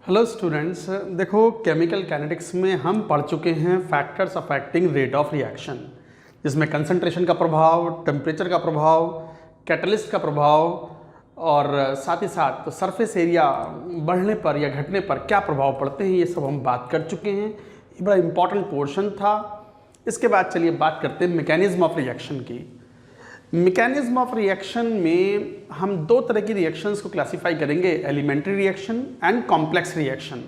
Hello students, देखो chemical kinetics में हम पढ़ चुके हैं factors affecting rate of reaction, जिसमें कंसंट्रेशन का प्रभाव, टेम्परेचर का प्रभाव, कैटलिस्ट का प्रभाव और साथ ही साथ सरफेस एरिया बढ़ने पर या घटने पर क्या प्रभाव पड़ते हैं, ये सब हम बात कर चुके हैं। ये बड़ा इंपॉर्टेंट पोर्शन था। इसके बाद चलिए बात करते हैं मैकेनिज्म ऑफ रिएक्शन की। मैकेनिज्म ऑफ रिएक्शन में हम दो तरह की रिएक्शंस को क्लासिफाई करेंगे, elementary reaction and complex reaction.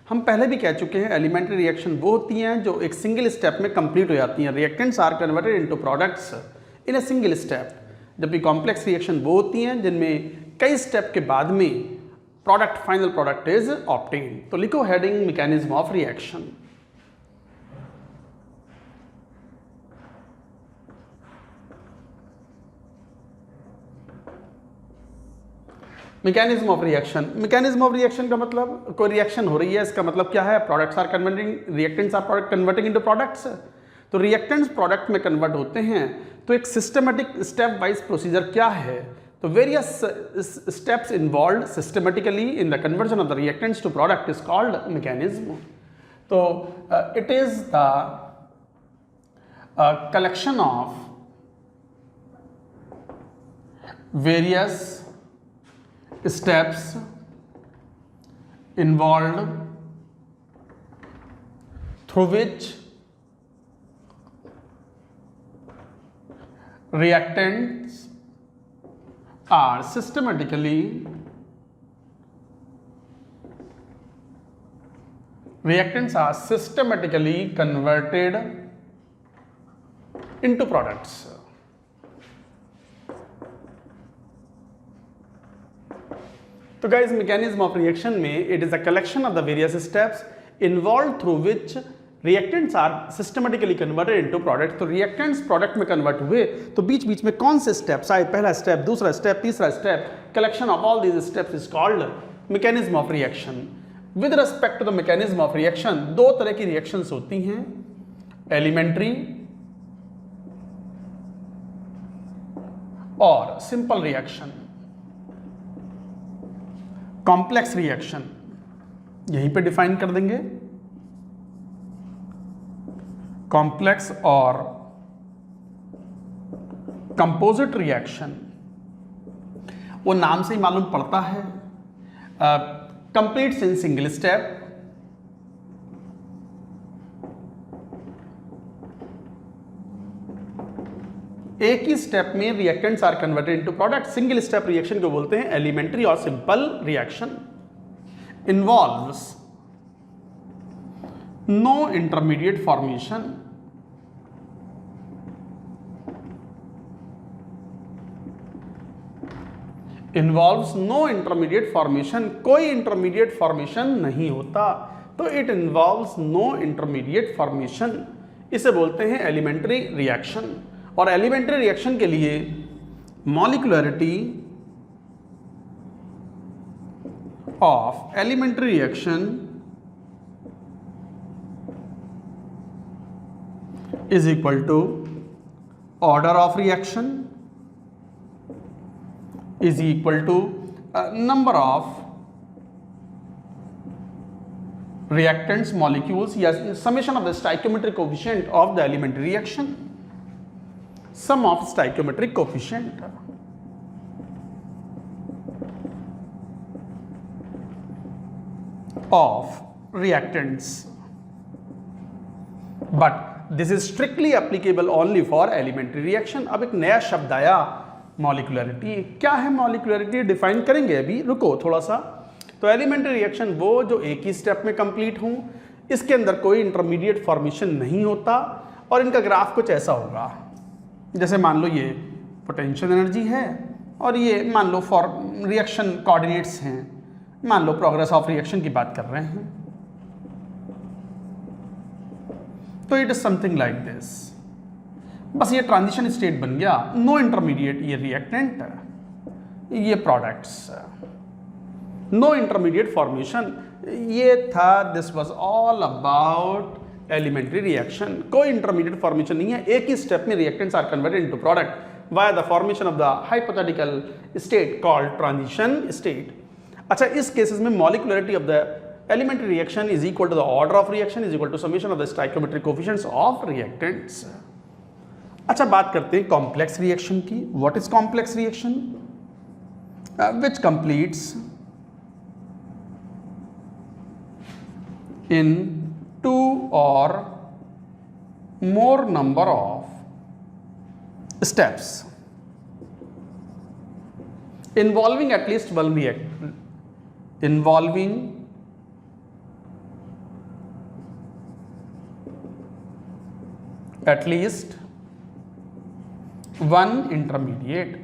हम पहले भी कह चुके हैं एलिमेंट्री रिएक्शन वो होती हैं जो एक सिंगल स्टेप में कंप्लीट हो जाती हैं, reactants are converted into products in a single step. जबकि कॉम्प्लेक्स रिएक्शन वो होती हैं जिनमें कई स्टेप के बाद में product, final product is obtain. तो लिखो heading mechanism of reaction. Mechanism of reaction. Mechanism of reaction का मतलब कोई रिएक्शन हो रही है, इसका मतलब क्या है? Products are converting, reactants are converting into products. तो रिएक्टेंट्स प्रोडक्ट में कन्वर्ट होते हैं, तो एक सिस्टमेटिक स्टेप वाइज प्रोसीजर क्या है? तो various steps involve systematically in the conversion of the reactants to product is called mechanism. तो it is the collection of various steps involved through which reactants are systematically converted into products. तो guys, mechanism of reaction में it is a collection of the various steps involve through which reactants are systematically converted into product. तो reactants product में convert हुए तो बीच बीच में कौन से steps आए, पहला स्टेप, दूसरा स्टेप, तीसरा step, collection of all these steps is called mechanism of reaction. With respect to the mechanism of reaction, दो तरह की रिएक्शंस होती हैं, एलिमेंट्री और सिंपल रिएक्शन। कॉम्प्लेक्स रिएक्शन यहीं पे डिफाइन कर देंगे, कॉम्प्लेक्स और कंपोजिट रिएक्शन। वो नाम से ही मालूम पड़ता है, कंप्लीट्स इन सिंगल स्टेप, एक ही स्टेप में reactants are converted into product. Single step reaction को बोलते हैं एलिमेंट्री और simple reaction. Involves no intermediate formation, involves no intermediate formation, कोई इंटरमीडिएट फॉर्मेशन नहीं होता, तो it involves no intermediate formation. इसे बोलते हैं एलिमेंट्री रिएक्शन। और एलिमेंट्री रिएक्शन के लिए molecularity of elementary reaction is equal to order of reaction is equal to number of reactants molecules या summation of the stoichiometric coefficient of the elementary reaction, sum of stoichiometric coefficient of reactants, but this is strictly applicable only for elementary reaction। अब एक नया शब्द आया, molecularity. क्या है molecularity? Define करेंगे, अभी रुको थोड़ा सा। तो एलिमेंट्री रिएक्शन वो जो एक ही स्टेप में कंप्लीट हों, इसके अंदर कोई इंटरमीडिएट फॉर्मेशन नहीं होता, और इनका ग्राफ कुछ ऐसा होगा, जैसे मान लो ये पोटेंशियल एनर्जी है और ये मान लो फॉर रिएक्शन कोऑर्डिनेट्स हैं, मान लो प्रोग्रेस ऑफ रिएक्शन की बात कर रहे हैं, तो it is something like this. बस ये ट्रांजिशन स्टेट बन गया, नो इंटरमीडिएट, ये रिएक्टेंट, ये प्रोडक्ट्स, नो इंटरमीडिएट फॉर्मेशन। ये था, this was all about elementary reaction. कोई इंटरमीडिएट फॉर्मेशन नहीं है, एक ही स्टेप में reactants are converted into product via the formation of the hypothetical state called transition state. अच्छा, इस केसेस में molecularity of the elementary reaction is equal to the order of reaction is equal to summation of the stoichiometric coefficients of reactants. अच्छा, बात करते हैं complex reaction की. What is complex reaction? Which completes in 2 or more number of steps involving at least one reactant, involving at least one intermediate.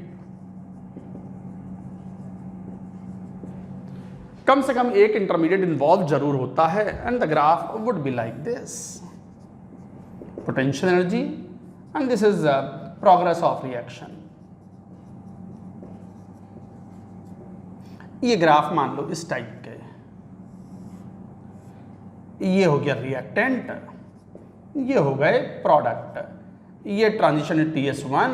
कम से कम एक intermediate involve जरूर होता है. And the graph would be like this. Potential energy and this is progress of reaction. ये graph मान लो इस type के. ये हो गया रिएक्टेंट, ये हो गए प्रोडक्ट, ये ट्रांजिशन TS1,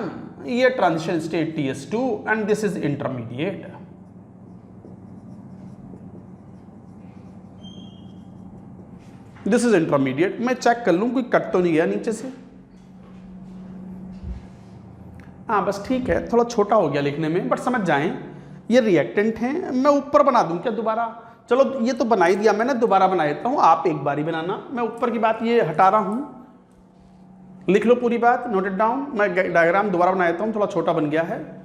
ये transition state TS2 and this is intermediate. This is intermediate. मैं चेक कर लूं कोई कट तो नहीं गया नीचे से. हाँ बस ठीक है, थोड़ा छोटा हो गया लिखने में, बट समझ जाएं ये रिएक्टेंट हैं. मैं ऊपर बना दूं क्या दोबारा? चलो ये तो बना ही दिया मैंने, दोबारा बना देता हूं. आप एक बार ही बनाना. मैं ऊपर की बात ये हटा रहा हूं. लिख लो पूरी बात, नोट इट डाउन. मैं डायग्राम दोबारा बना देता हूं, थोड़ा छोटा बन गया है.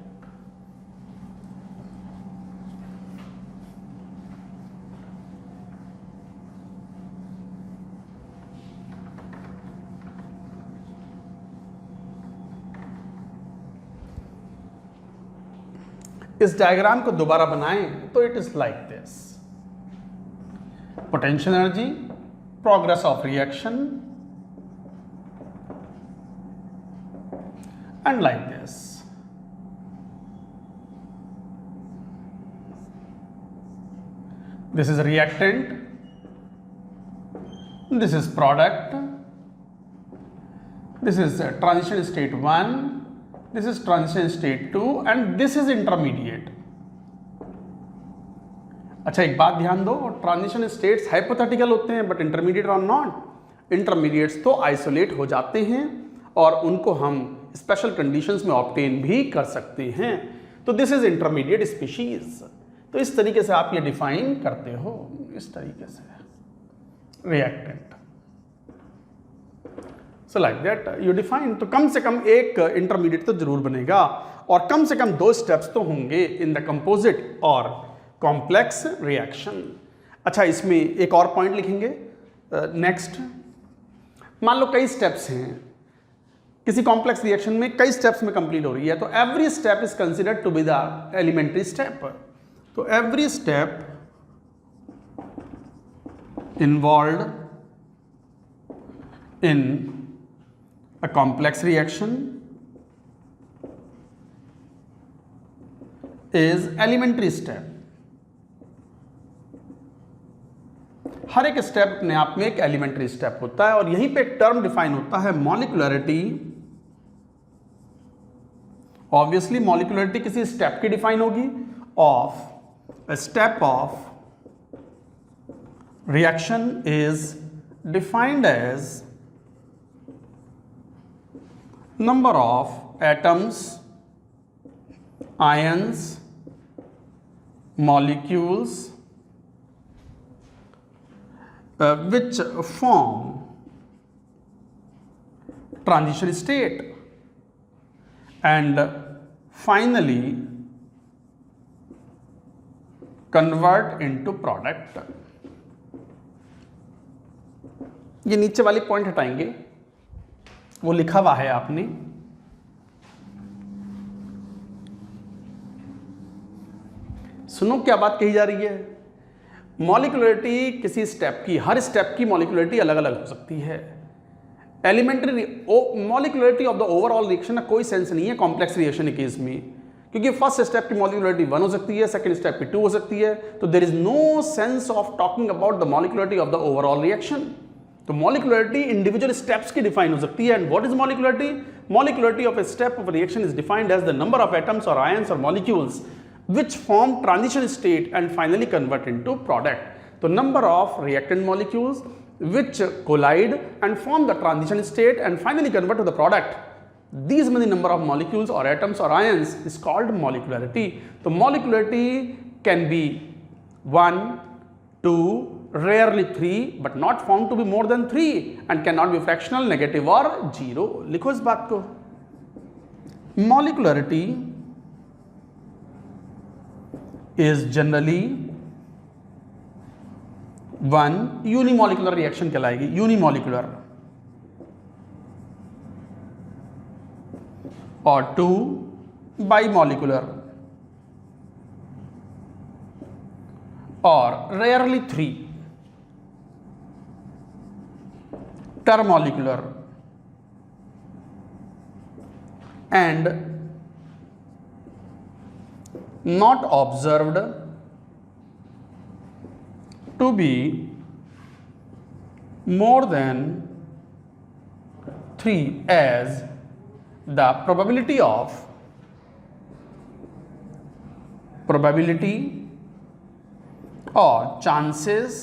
इस डायग्राम को दोबारा बनाएं तो it is like this. Potential energy, progress of reaction and like this. This is reactant, this is product, this is transition state 1, this is transition state 2 and this is intermediate. अच्छा, एक बात ध्यान दो, transition states hypothetical होते हैं but intermediate और not. Intermediates तो isolate हो जाते हैं और उनको हम स्पेशल कंडीशंस में ऑब्टेन भी कर सकते हैं. तो दिस इज इंटरमीडिएट स्पीशीज. तो इस तरीके से आप ये डिफाइन करते हो, इस तरीके से reactant. So like that you define. तो कम से कम एक इंटरमीडिएट तो जरूर बनेगा और कम से कम 2 स्टेप्स तो होंगे इन द कंपोजिट और कॉम्प्लेक्स रिएक्शन. अच्छा, इसमें एक और पॉइंट लिखेंगे. नेक्स्ट, मान लो कई स्टेप्स हैं किसी कॉम्प्लेक्स रिएक्शन में, कई स्टेप्स में कंप्लीट हो रही है, तो every step is considered to be the elementary step. तो every step involved in a complex reaction is elementary step. हर एक स्टेप अपने आप में एक एलिमेंट्री स्टेप होता है और यहीं पे एक टर्म डिफाइन होता है मॉलिक्युलरिटी. ऑब्वियसली मॉलिक्युलरिटी किसी स्टेप की डिफाइन होगी of a step of reaction is defined as number of atoms, ions, molecules which form transition state and finally convert into product. ये नीचे वाली पॉइंट हटाएंगे, वो लिखा हुआ है आपने. सुनो क्या बात कही जा रही है. मॉलिक्युलरिटी किसी स्टेप की, हर स्टेप की मॉलिक्युलरिटी अलग अलग हो सकती है. Elementary molecularity of the overall reaction का कोई सेंस नहीं है कॉम्प्लेक्स रिएक्शन के केस में, क्योंकि फर्स्ट स्टेप की मॉलिक्युलरिटी 1 हो सकती है, सेकंड स्टेप की 2 हो सकती है. तो there is no sense of talking about the molecularity of the overall reaction. तो मॉलिक्युलरिटी इंडिविजुअल स्टेप्स की डिफाइन हो सकती है. And what is molecularity? Molecularity of a step of reaction is defined as the number of atoms और ions और molecules which form transition state and finally convert into product. तो number of reactant molecules which collide and form the transition state and finally convert to the product. These many number of molecules or atoms or ions is called molecularity. So molecularity can be 1, 2, rarely 3, but not found to be more than 3 and cannot be fractional, negative or 0. लिखो इस बात को. Molecularity is generally one unimolecular reaction कहलाएगी, unimolecular, और 2 bimolecular, और rarely 3 termolecular and not observed to be more than 3 as the probability or chances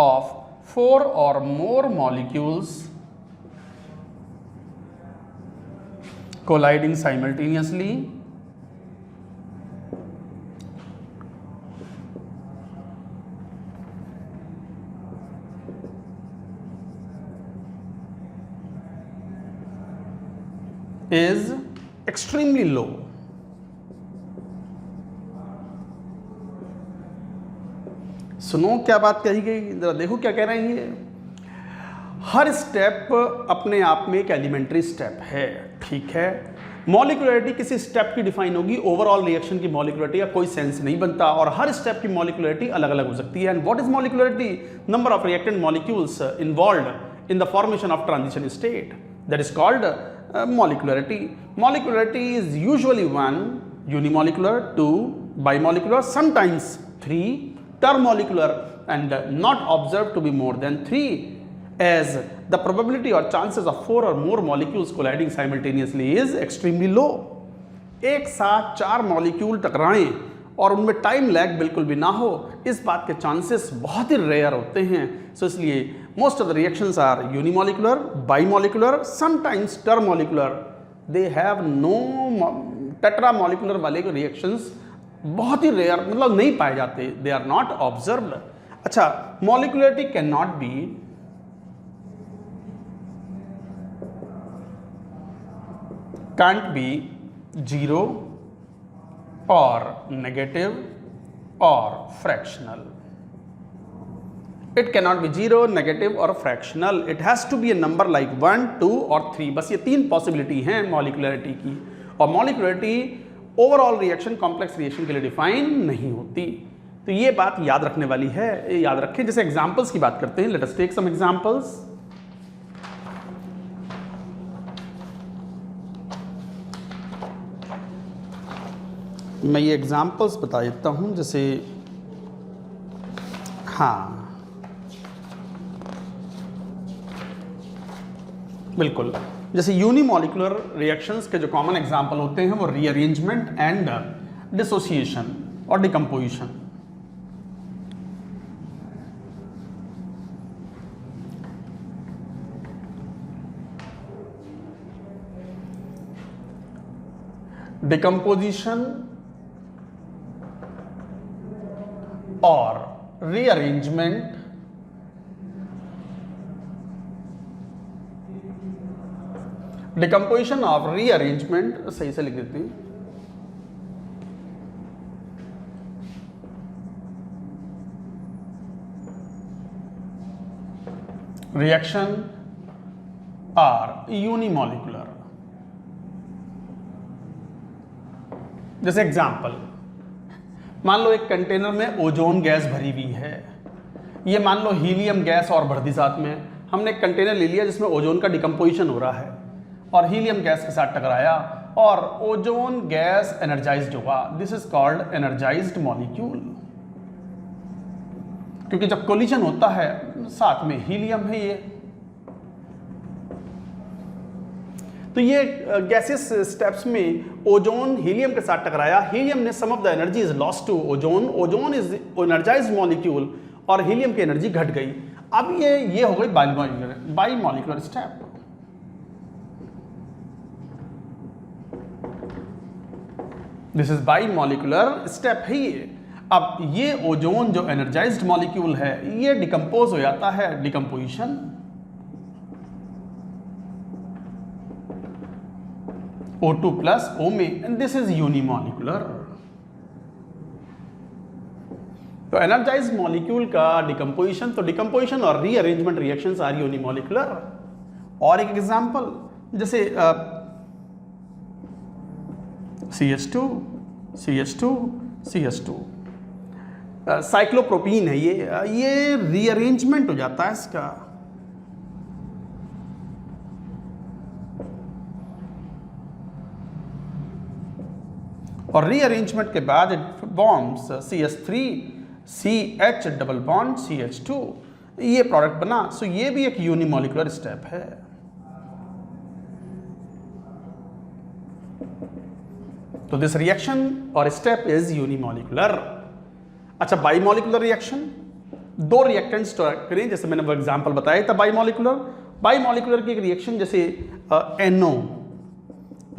of 4 or more molecules colliding simultaneously is extremely low. सुनो क्या बात कही गई, जरा देखो क्या कह रहे हैं ये. हर स्टेप अपने आप में एक एलिमेंट्री स्टेप है, ठीक है. मॉलिक्यूलरिटी किसी स्टेप की डिफाइन होगी, ओवरऑल रिएक्शन की मॉलिक्यूलरिटी का कोई सेंस नहीं बनता, और हर स्टेप की मॉलिक्यूलरिटी अलग अलग हो सकती है. And what is molecularity? Number of reactant molecules involved in the formation of transition state, that is called molecularity. Molecularity is usually 1 unimolecular, 2 bimolecular, sometimes 3 termolecular, and not observed to be more than 3 as the probability or chances of 4 or more molecules colliding simultaneously is extremely low. एक साथ 4 molecule टकराएं और उनमें time lag बिल्कुल भी ना हो, इस बात के चांसेस बहुत ही रेयर होते हैं. सो इसलिए most of the reactions are unimolecular, bimolecular, sometimes termolecular. They have no tetramolecular वाले रिएक्शंस बहुत ही रेयर, मतलब नहीं पाए जाते, दे आर नॉट ऑब्जर्व्ड. अच्छा, molecularity can not be can't be 0 or negative or fractional. It cannot be 0, negative or fractional. It has to be a number like 1, 2 और 3. बस ये 3 पॉसिबिलिटी हैं मॉलिक्यूलरिटी की, और molecularity overall reaction, complex reaction के लिए define नहीं होती. तो ये बात याद रखने वाली है, ये याद रखें. जैसे एग्जांपल्स की बात करते हैं, let us take some examples. मैं ये एग्जांपल्स बता देता हूं. जैसे हाँ, बिल्कुल, जैसे यूनिमोलिकुलर रिएक्शंस के जो कॉमन एग्जांपल होते हैं वो रीअरेंजमेंट एंड डिसोसिएशन और डिकम्पोजिशन. डिकम्पोजिशन और रीअरेंजमेंट डिकम्पोजिशन ऑफ रीअरेंजमेंट, सही से लिख देते हैं, रिएक्शन आर यूनिमोलिकुलर. जैसे एग्जांपल, मान लो एक कंटेनर में ओजोन गैस भरी हुई है. ये मान लो हीलियम गैस और भर दी साथ में. हमने एक कंटेनर ले लिया जिसमें ओजोन का डिकम्पोजिशन हो रहा है और हीलियम गैस के साथ टकराया और ओजोन गैस एनर्जाइज्ड होगा. This is called energised molecule, क्योंकि जब कोलिजन होता है साथ में हीलियम है ये. तो ये गैसेस स्टेप्स में ओजोन हीलियम के साथ टकराया, हीलियम ने some of the energy is lost to ozone, ozone is energised molecule और हीलियम की एनर्जी घट गई। अब ये हो गई bimolecular step. This is bimolecular step है ये। अब ये ओजोन जो एनर्जाइज्ड मॉलिक्यूल है ये डिकम्पोज हो जाता है, डिकम्पोजिशन। O2 प्लस O में, एंड दिस इज यूनिमॉलिक्यूलर। तो एनर्जाइज्ड मॉलिक्यूल का डिकम्पोजिशन, तो डिकम्पोजिशन और रीअरेंजमेंट रिएक्शंस आर यूनिमॉलिक्यूलर। और एक एग्जांपल जैसे CH2 CH2 CH2 साइक्लोप्रोपीन है ये रीअरेंजमेंट हो जाता है इसका। और रीअरेंजमेंट के बाद it forms CH3 CH double bond CH2, ये प्रोडक्ट बना। सो ये भी एक यूनिमॉलिक्यूलर स्टेप है। तो दिस रिएक्शन और स्टेप इज यूनिमॉलिक्यूलर। अच्छा, बाइमॉलिक्यूलर रिएक्शन, दो रिएक्टेंट्स करें, जैसे मैंने वो एग्जांपल बताया था बाइमॉलिक्यूलर की एक रिएक्शन जैसे NO,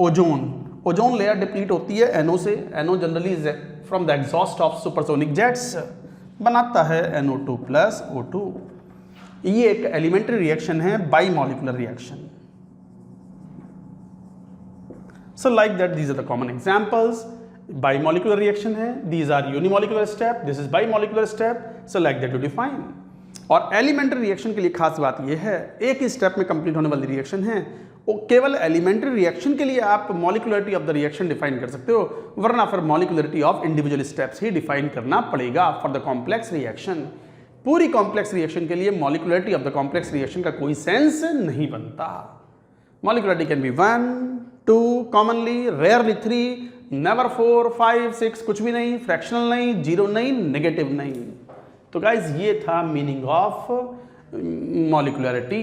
ओजोन लेयर डिप्लीट होती है NO से, NO generally from the exhaust of supersonic jets, बनाता है NO2 प्लस O2। ये एक एलिमेंट्री रिएक्शन है, बाइमॉलिक्यूलर reaction. So like that, these are the common examples. Bimolecular reaction है, these are unimolecular step, this is bimolecular step. So like that you define. और elementary reaction के लिए खास बात यह है, एक ही स्टेप में कंप्लीट होने वाली रिएक्शन है। वो केवल एलिमेंट्री रिएक्शन के लिए आप molecularity of the reaction define कर सकते हो, वरना फिर molecularity of individual steps he define करना पड़ेगा फॉर द कॉम्प्लेक्स रिएक्शन। पूरी कॉम्प्लेक्स रिएक्शन के लिए molecularity of the complex reaction का कोई सेंस नहीं बनता। Molecularity can be 1, 2, commonly, rarely 3, never 4, 5, 6, कुछ भी नहीं, फ्रैक्शनल नहीं, जीरो नहीं, नेगेटिव नहीं। तो गाइज ये था मीनिंग ऑफ मॉलिक्यूलरिटी।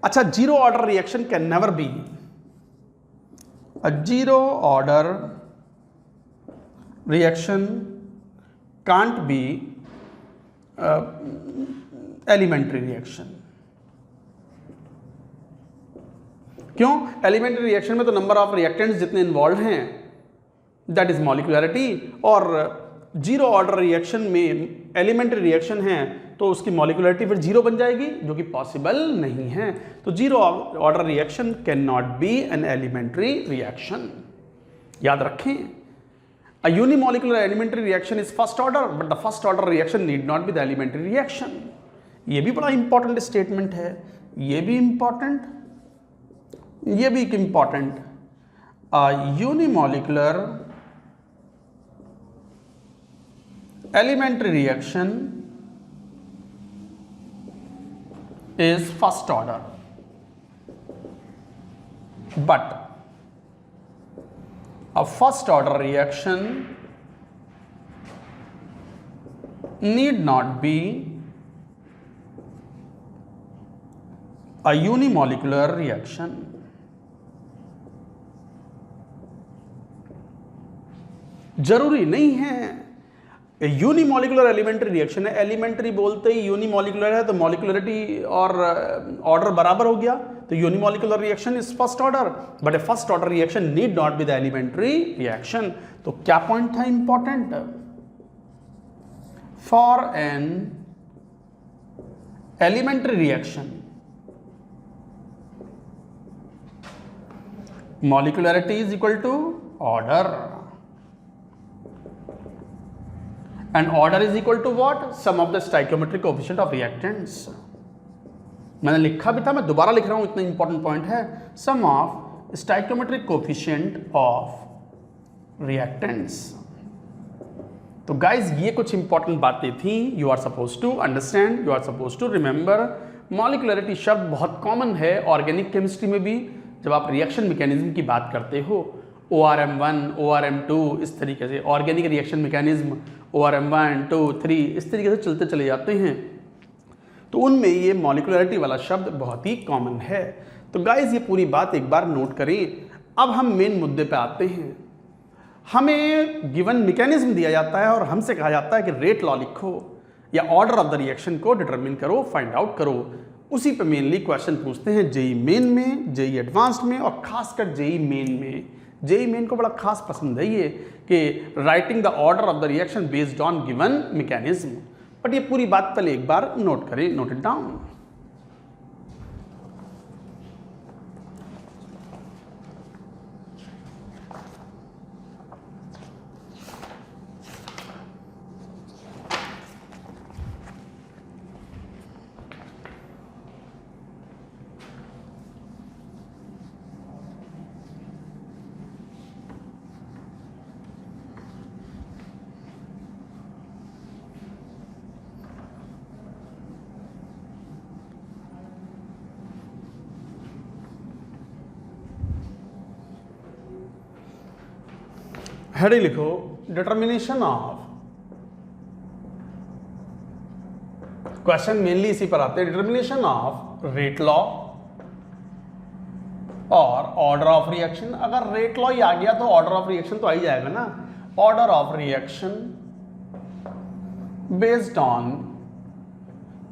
अच्छा, zero order reaction can never be, a zero order reaction can't be elementary reaction. क्यों? एलिमेंट्री रिएक्शन में तो नंबर ऑफ रिएक्टेंट्स जितने इन्वॉल्व हैं दैट इज मॉलिक्यूलरिटी, और जीरो ऑर्डर रिएक्शन में एलिमेंट्री रिएक्शन है तो उसकी मॉलिक्यूलरिटी फिर जीरो बन जाएगी, जो कि पॉसिबल नहीं है। तो zero order reaction can not be an elementary reaction. याद रखें, a unimolecular elementary reaction is first order, but the first order reaction need not be the elementary reaction. ये भी बड़ा इंपॉर्टेंट स्टेटमेंट है, ये भी एक important. Unimolecular elementary reaction is first order, but a first order reaction need not be a unimolecular reaction. जरूरी नहीं है यूनिमॉलिक्यूलर एलिमेंट्री रिएक्शन है, एलिमेंट्री बोलते ही यूनिमॉलिक्यूलर है तो मॉलिक्यूलरिटी और ऑर्डर बराबर हो गया, तो unimolecular reaction is first order, but a first order reaction need not be the elementary reaction. तो क्या पॉइंट था important? For an elementary reaction molecularity is equal to order, and order is equal to what? Sum of the stoichiometric coefficient of reactants. मैंने लिखा भी था, मैं दोबारा लिख रहा हूं, इतना इंपॉर्टेंट पॉइंट है। Sum of stoichiometric coefficient of reactants। तो गाइज ये कुछ इंपॉर्टेंट बातें थी, you are suppose to understand, you are suppose to remember. Molecularity शब्द बहुत कॉमन है ऑर्गेनिक केमिस्ट्री में भी, जब आप रिएक्शन मैकेनिज्म की बात करते हो, ORM1, ORM2, इस तरीके से ऑर्गेनिक रिएक्शन मैकेनिज्म ORM1, 2, 3 इस तरीके से चलते चले जाते हैं, तो उनमें ये मॉलिक्यूलरिटी वाला शब्द बहुत ही कॉमन है। तो गाइस ये पूरी बात एक बार नोट करें। अब हम मेन मुद्दे पे आते हैं। हमें गिवन मैकेनिज्म दिया जाता है और हमसे कहा जाता है कि रेट लॉ लिखो या ऑर्डर ऑफ द रिएक्शन को डिटरमिन करो, फाइंड आउट करो। उसी पे मेनली क्वेश्चन पूछते हैं जेई मेन में, जेई एडवांस्ड में और खासकर जेई मेन में। जेई मेन को बड़ा खास पसंद है ये कि writing the order of the reaction based on given mechanism. But ये पूरी बात पहले एक बार नोट करें, नोट इट डाउन। हेडिंग लिखो डिटर्मिनेशन ऑफ। क्वेश्चन मेनली इसी पर आते हैं, डिटर्मिनेशन ऑफ रेट लॉ और ऑर्डर ऑफ रिएक्शन। अगर रेट लॉ ही आ गया तो ऑर्डर ऑफ रिएक्शन तो आ ही जाएगा ना। Order of reaction based on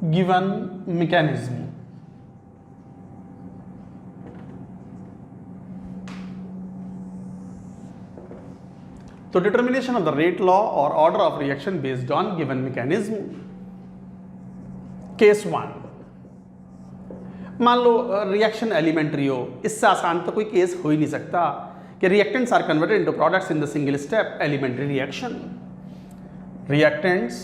given mechanism. तो determination of the rate law और order of reaction based on given mechanism. Case 1, मान लो रिएक्शन एलिमेंट्री हो, इससे आसान तो कोई केस हो ही नहीं सकता कि reactants are converted into products in the single step elementary reaction. Reactants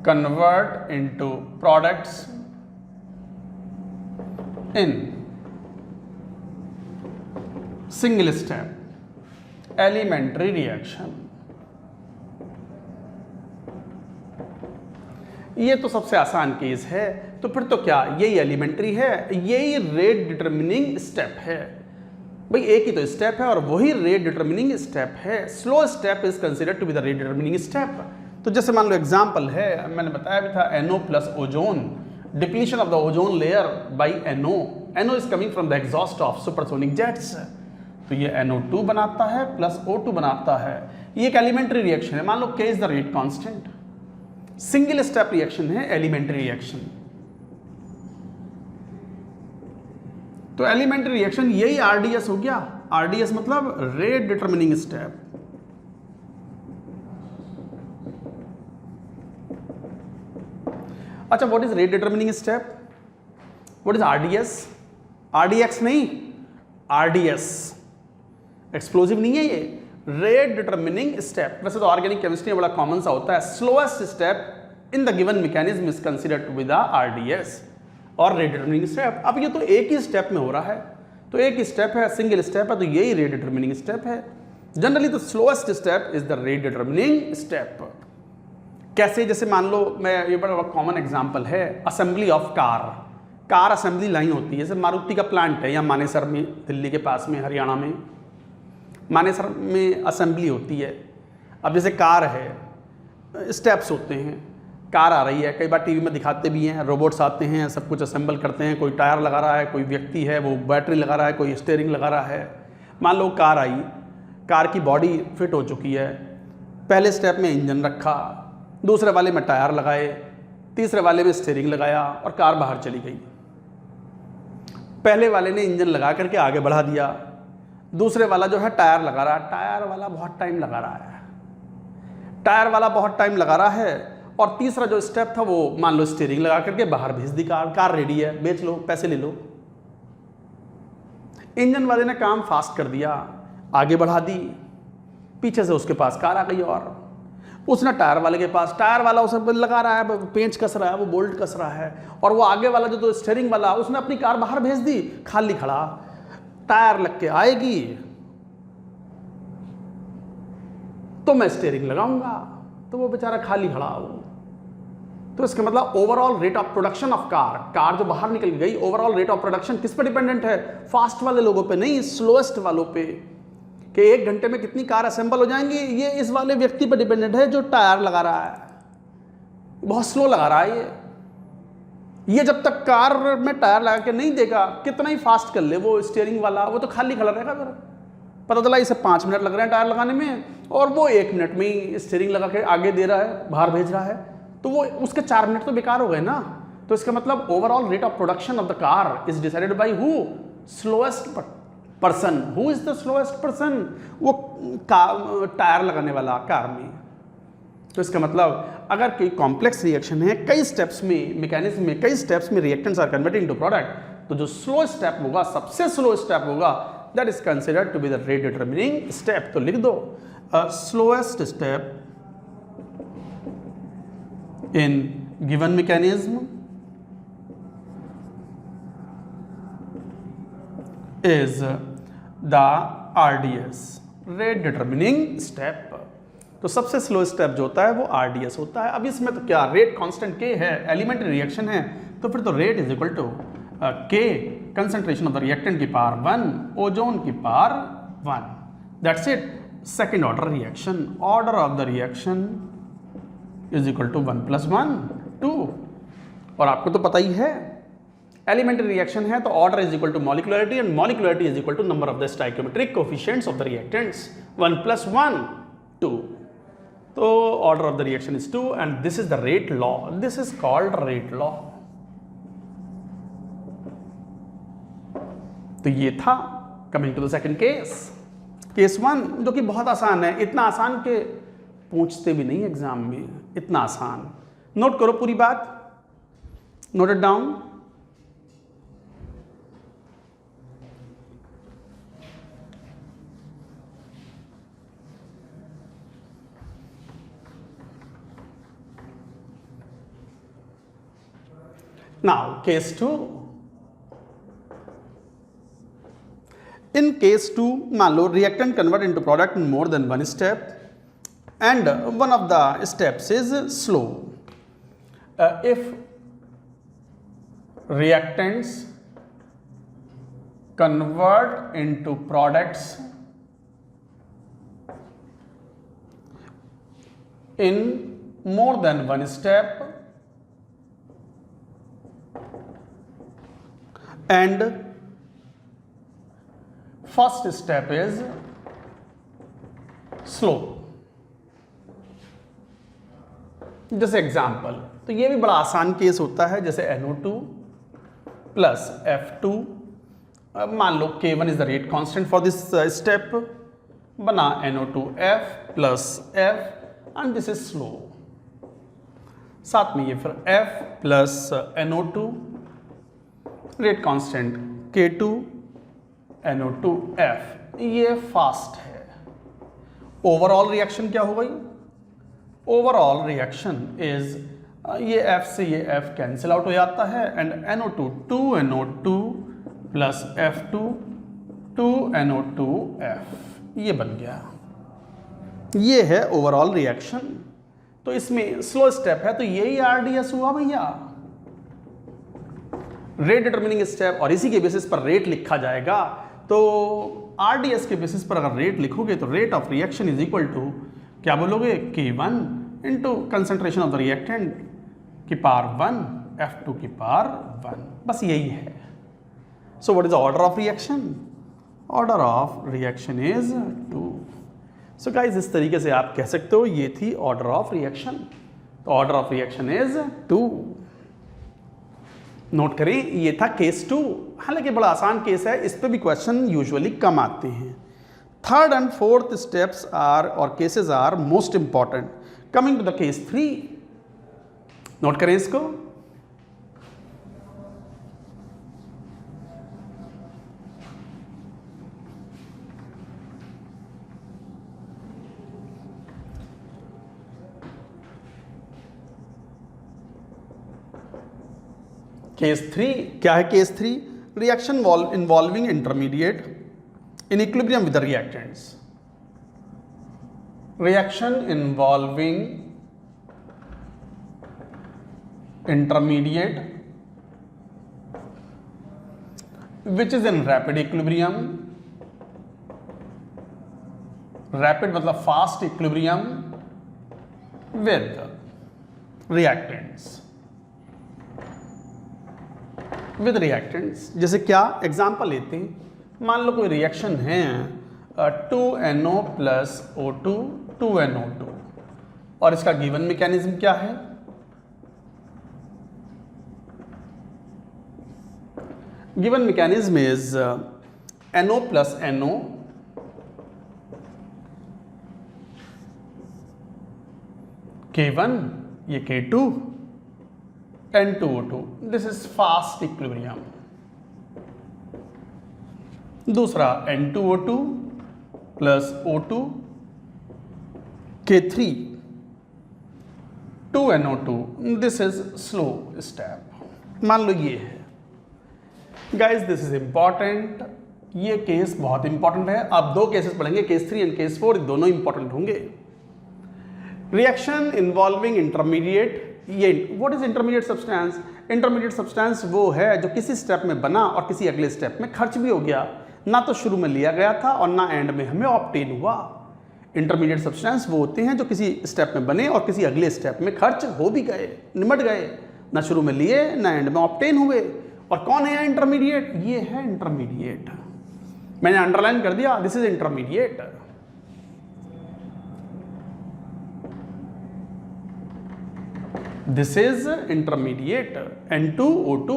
convert into products in single step elementary reaction. ये तो सबसे आसान केस है। तो फिर तो क्या यही एलिमेंट्री है, यही रेट डिटरमिनिंग स्टेप है। भाई एक ही तो स्टेप है और वही रेट डिटरमिनिंग स्टेप है। Slow step is considered to be the rate determining step. तो जैसे मान लो एग्जांपल है, मैंने बताया भी था NO plus ozone, depletion of the ozone layer by NO। NO is coming from the exhaust of supersonic jets. तो ये NO2 बनाता है प्लस O2 बनाता है। ये एक एलिमेंट्री रिएक्शन है। मान लो K is the rate constant. Single step reaction है, एलिमेंट्री रिएक्शन। तो एलिमेंट्री रिएक्शन यही RDS हो गया। RDS मतलब रेट डिटरमिनिंग स्टेप। अच्छा, what is rate determining step? What is RDS? RDX नहीं, RDS। एक्सप्लोजिव नहीं है ये, रेट डिटरमिनिंग स्टेप। वैसे तो ऑर्गेनिक केमिस्ट्री में बड़ा कॉमन सा होता है, slowest step in the given mechanism is considered to be the RDS और रेट डिटरमिनिंग स्टेप। अब ये तो एक ही स्टेप में हो रहा है, तो एक ही स्टेप है, सिंगल स्टेप है, तो यही रेट डिटरमिनिंग स्टेप है। Generally the slowest step is the rate determining step. कैसे? जैसे मान लो, मैं ये बड़ा कॉमन एग्जांपल है, assembly of car assembly line होती है। जैसे मारुति का प्लांट है या मानेसर में, दिल्ली के पास में, हरियाणा में मानेसर में असेंबली होती है। अब जैसे कार है, स्टेप्स होते हैं, कार आ रही है, कई बार टीवी में दिखाते भी हैं, रोबोट्स आते हैं, सब कुछ असेंबल करते हैं। कोई टायर लगा रहा है, कोई व्यक्ति है वो बैटरी लगा रहा है, कोई स्टीयरिंग लगा रहा है। मान लो कार आई, कार की बॉडी फिट हो चुकी है। पहले स्टेप में इंजन रखा, दूसरे वाले में टायर लगाए, तीसरे वाले में स्टीयरिंग लगाया और कार बाहर चली गई। पहले वाले ने इंजन लगा करके आगे बढ़ा दिया, दूसरे वाला जो है टायर लगा रहा है। टायर वाला बहुत टाइम लगा रहा है और तीसरा जो स्टेप था वो मान लो स्टीयरिंग लगा करके बाहर भेज दी कार रेडी है, बेच लो, पैसे ले लो। इंजन वाले ने काम फास्ट कर दिया, आगे बढ़ा दी, पीछे से उसके पास कार आ गई और उसने टायर वाले के पास, टायर वाला उसे लगा रहा है, पेंच कस रहा है, वो बोल्ट कस रहा है, और वो आगे वाला जो तो स्टीयरिंग वाला, उसने अपनी कार बाहर भेज दी, खाली खड़ा। टायर लग के आएगी तो मैं स्टीयरिंग लगाऊंगा, तो वो बेचारा खाली खड़ा हो। तो इसका मतलब overall rate of production of car जो बाहर निकल गई, ओवरऑल रेट ऑफ प्रोडक्शन किस पर डिपेंडेंट है? फास्ट वाले लोगों पे नहीं, स्लोएस्ट वालों पे, कि 1 घंटे में कितनी कार असेंबल हो जाएंगी, ये इस वाले व्यक्ति पर डिपेंडेंट है जो टायर लगा रहा है। बहुत स्लो लगा रहा है ये जब तक कार में टायर लगा के नहीं देगा, कितना ही फास्ट कर ले वो स्टीयरिंग वाला, वो तो खाली खड़ा रहेगा। फिर पता चला इसे 5 मिनट लग रहे हैं टायर लगाने में और वो 1 मिनट में ही स्टीयरिंग लगा के आगे दे रहा है, बाहर भेज रहा है, तो वो उसके 4 मिनट तो बेकार हो गए ना। तो इसका मतलब overall rate of production of the car is decided by who? Slowest person. Who is the slowest person? वो टायर लगाने वाला कार में। तो इसका मतलब अगर कोई कॉम्प्लेक्स रिएक्शन है, कई स्टेप्स में, मैकेनिज्म में कई स्टेप्स में reactants are converted into product, तो जो स्लो स्टेप होगा, सबसे स्लो स्टेप होगा, that is considered to be the rate determining step. तो लिख दो slowest step in given mechanism is the RDS, rate determining step. तो सबसे स्लो स्टेप जो होता है वो RDS होता है। अब इसमें तो क्या रेट कांस्टेंट K है, एलिमेंट्री रिएक्शन है, तो फिर तो rate is equal to K concentration of the reactant की पावर 1 ओजोन की power 1। That's it, second order reaction. Order of the reaction is equal to 1 + 1 2। और आपको तो पता ही है एलिमेंट्री रिएक्शन है तो order is equal to molecularity and molecularity is equal to number of the stoichiometric coefficients of the reactants. 1 + 1 2। तो order of the reaction is 2 and this is the rate law. This is called rate law. तो ये था coming to the second case, case 1, जो कि बहुत आसान है। इतना आसान के पूछते भी नहीं एग्जाम में, इतना आसान। नोट करो पूरी बात, note it down. Now, case 2. In case 2, मान लो reactant convert into product in more than one step and one of the steps is slow. If reactants convert into products in more than one step and first step is slow। जैसे example, तो ये भी बड़ा आसान case होता है, जैसे NO2 + F2। मान लो K1 is the rate constant for this step, बना NO2F + F and this is slow. साथ में ये फिर F + NO2 rate constant K2 NO2F, ये फास्ट है। ओवरऑल रिएक्शन क्या हो गई? ओवरऑल रिएक्शन इज ये F से ये F कैंसिल आउट हो जाता है and NO2 2 NO2 + F2 2 NO2F, ये बन गया। ये है ओवरऑल रिएक्शन। तो इसमें स्लो स्टेप है तो यही RDS हुआ भैया, रेट डिटरमिनिंग स्टेप, और इसी के बेसिस पर रेट लिखा जाएगा। तो RDS के बेसिस पर अगर रेट लिखोगे तो rate of reaction is equal to क्या बोलोगे? K1 into concentration of the reactant की पावर 1 F2 की पावर 1, बस यही है। So what is the order of reaction? Order of reaction is 2। So guys, इस तरीके से आप कह सकते हो ये थी ऑर्डर ऑफ रिएक्शन। तो order of reaction is 2। Note करें, ये था केस 2। हालांकि बड़ा आसान केस है, इस पे भी क्वेश्चन यूजुअली कम आते हैं। Third and fourth steps are और cases are most important. Coming to the case 3, note करें इसको। केस 3 क्या है? Case 3, reaction involving intermediate in equilibrium with the reactants. Reaction involving intermediate which is in rapid equilibrium. Rapid मतलब fast equilibrium with reactants. With reactants. जैसे क्या example लेते हैं, मान लो कोई रिएक्शन है 2NO प्लस O2 2NO2 और इसका गिवन मैकेनिज्म क्या है? Given mechanism is NO plus NO K1 ये K2 N2O2, this is fast equilibrium. दूसरा N2O2 plus O2 K3 2NO2, this is slow step. मान लो ये है गाइस, दिस इज इंपॉर्टेंट, ये केस बहुत इंपॉर्टेंट है। आप दो केसेस पढ़ेंगे, केस 3 एंड केस 4, दोनों इंपॉर्टेंट होंगे। रिएक्शन इन्वॉल्विंग इंटरमीडिएट, ये what is intermediate substance? Intermediate substance वो है जो किसी स्टेप में बना और किसी अगले स्टेप में खर्च भी हो गया, ना तो शुरू में लिया गया था और ना एंड में हमें ऑब्टेन हुआ। इंटरमीडिएट सब्सटेंस वो होते हैं जो किसी स्टेप में बने और किसी अगले स्टेप में खर्च हो भी गए, निमट गए, ना शुरू में लिए ना एंड में ऑब्टेन हुए। और कौन है इंटरमीडिएट? ये है इंटरमीडिएट, मैंने अंडरलाइन कर दिया, this is intermediate. This is intermediate N2O2।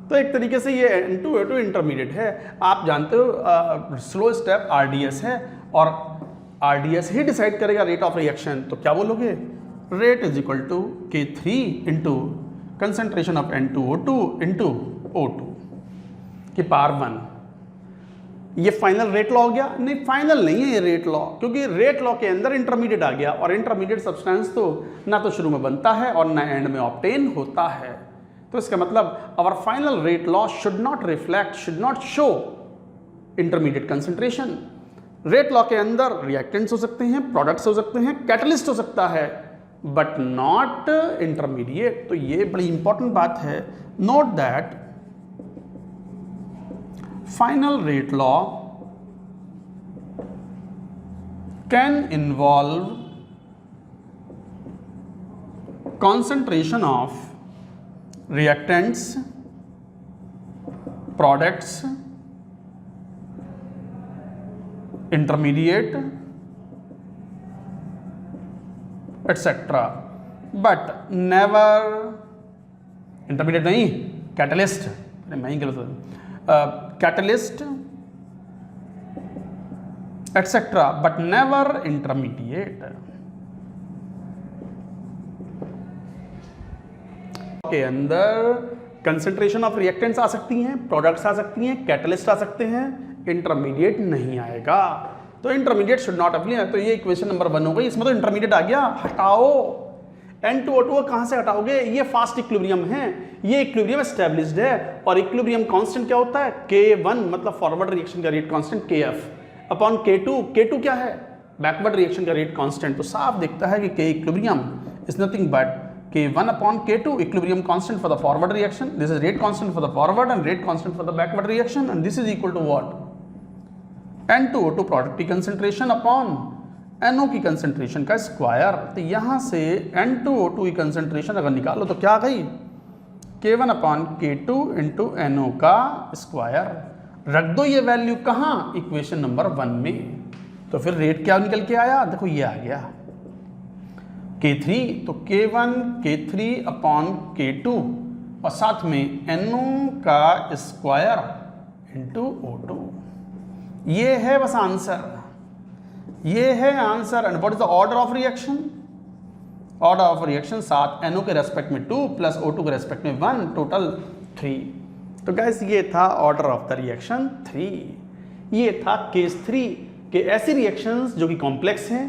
तो एक तरीके से ये N2O2 इंटरमीडिएट है। आप जानते हो स्लो स्टेप RDS है और RDS ही डिसाइड करेगा रेट ऑफ रिएक्शन। तो क्या बोलोगे? Rate is equal to K3 into concentration of N2O2 into O2 की पावर 1। ये फाइनल रेट लॉ हो गया? नहीं, फाइनल नहीं है ये रेट लॉ, क्योंकि रेट लॉ के अंदर इंटरमीडिएट आ गया और इंटरमीडिएट सब्सटेंस तो ना तो शुरू में बनता है और ना एंड में ऑब्टेन होता है। तो इसका मतलब our final rate law should not reflect, should not show intermediate concentration. Rate law के अंदर रिएक्टेंट्स हो सकते हैं, प्रोडक्ट्स हो सकते हैं, कैटलिस्ट हो सकता है, बट नॉट इंटरमीडिएट। तो ये बड़ी इंपॉर्टेंट बात है। Note that final rate law can involve concentration of reactants, products, intermediate, etc. but never intermediate नहीं, catalyst, अरे मैं ही गलत catalyst etc. but never intermediate। के अंदर कंसंट्रेशन ऑफ रिएक्टेंट्स आ सकती हैं, प्रोडक्ट्स आ सकती हैं, कैटलिस्ट आ सकते हैं, इंटरमीडिएट नहीं आएगा। तो इंटरमीडिएट शुड नॉट अप्लाई। तो ये इक्वेशन नंबर 1 हो गई, इसमें तो इंटरमीडिएट आ गया, हटाओ। N2O2 कहां से हटाओगे? ये फास्ट इक्विलिब्रियम है, ये इक्विलिब्रियम एस्टैब्लिश्ड है और इक्विलिब्रियम कांस्टेंट क्या होता है? K1 मतलब फॉरवर्ड रिएक्शन का rate constant KF upon K2। K2 क्या है? बैकवर्ड रिएक्शन का रेट कांस्टेंट। तो साफ दिखता है कि K equilibrium is nothing but K1 upon K2, equilibrium constant for the forward reaction, this is rate constant for the forward and rate constant for the backward reaction, and this is equal to what? N2O2 product की concentration upon NO की concentration का square. तो यहां से N2O2 की concentration अगर निकालो तो क्या आ गई? K1 upon K2 into NO का स्क्वायर। रख दो ये वैल्यू कहां? इक्वेशन नंबर 1 में। तो फिर रेट क्या निकल के आया? देखो ये आ गया K3, तो K1 K3 अपॉन K2 और साथ में NO का स्क्वायर इंटू O2। ये है बस आंसर, ये है answer. And what is the order of reaction? Order of reaction 7, NO के रेस्पेक्ट में 2 प्लस O2 के रेस्पेक्ट में 1, टोटल 3। तो गाइस ये था ऑर्डर ऑफ द रिएक्शन 3। ये था केस 3 के ऐसी रिएक्शंस जो कि कॉम्प्लेक्स हैं,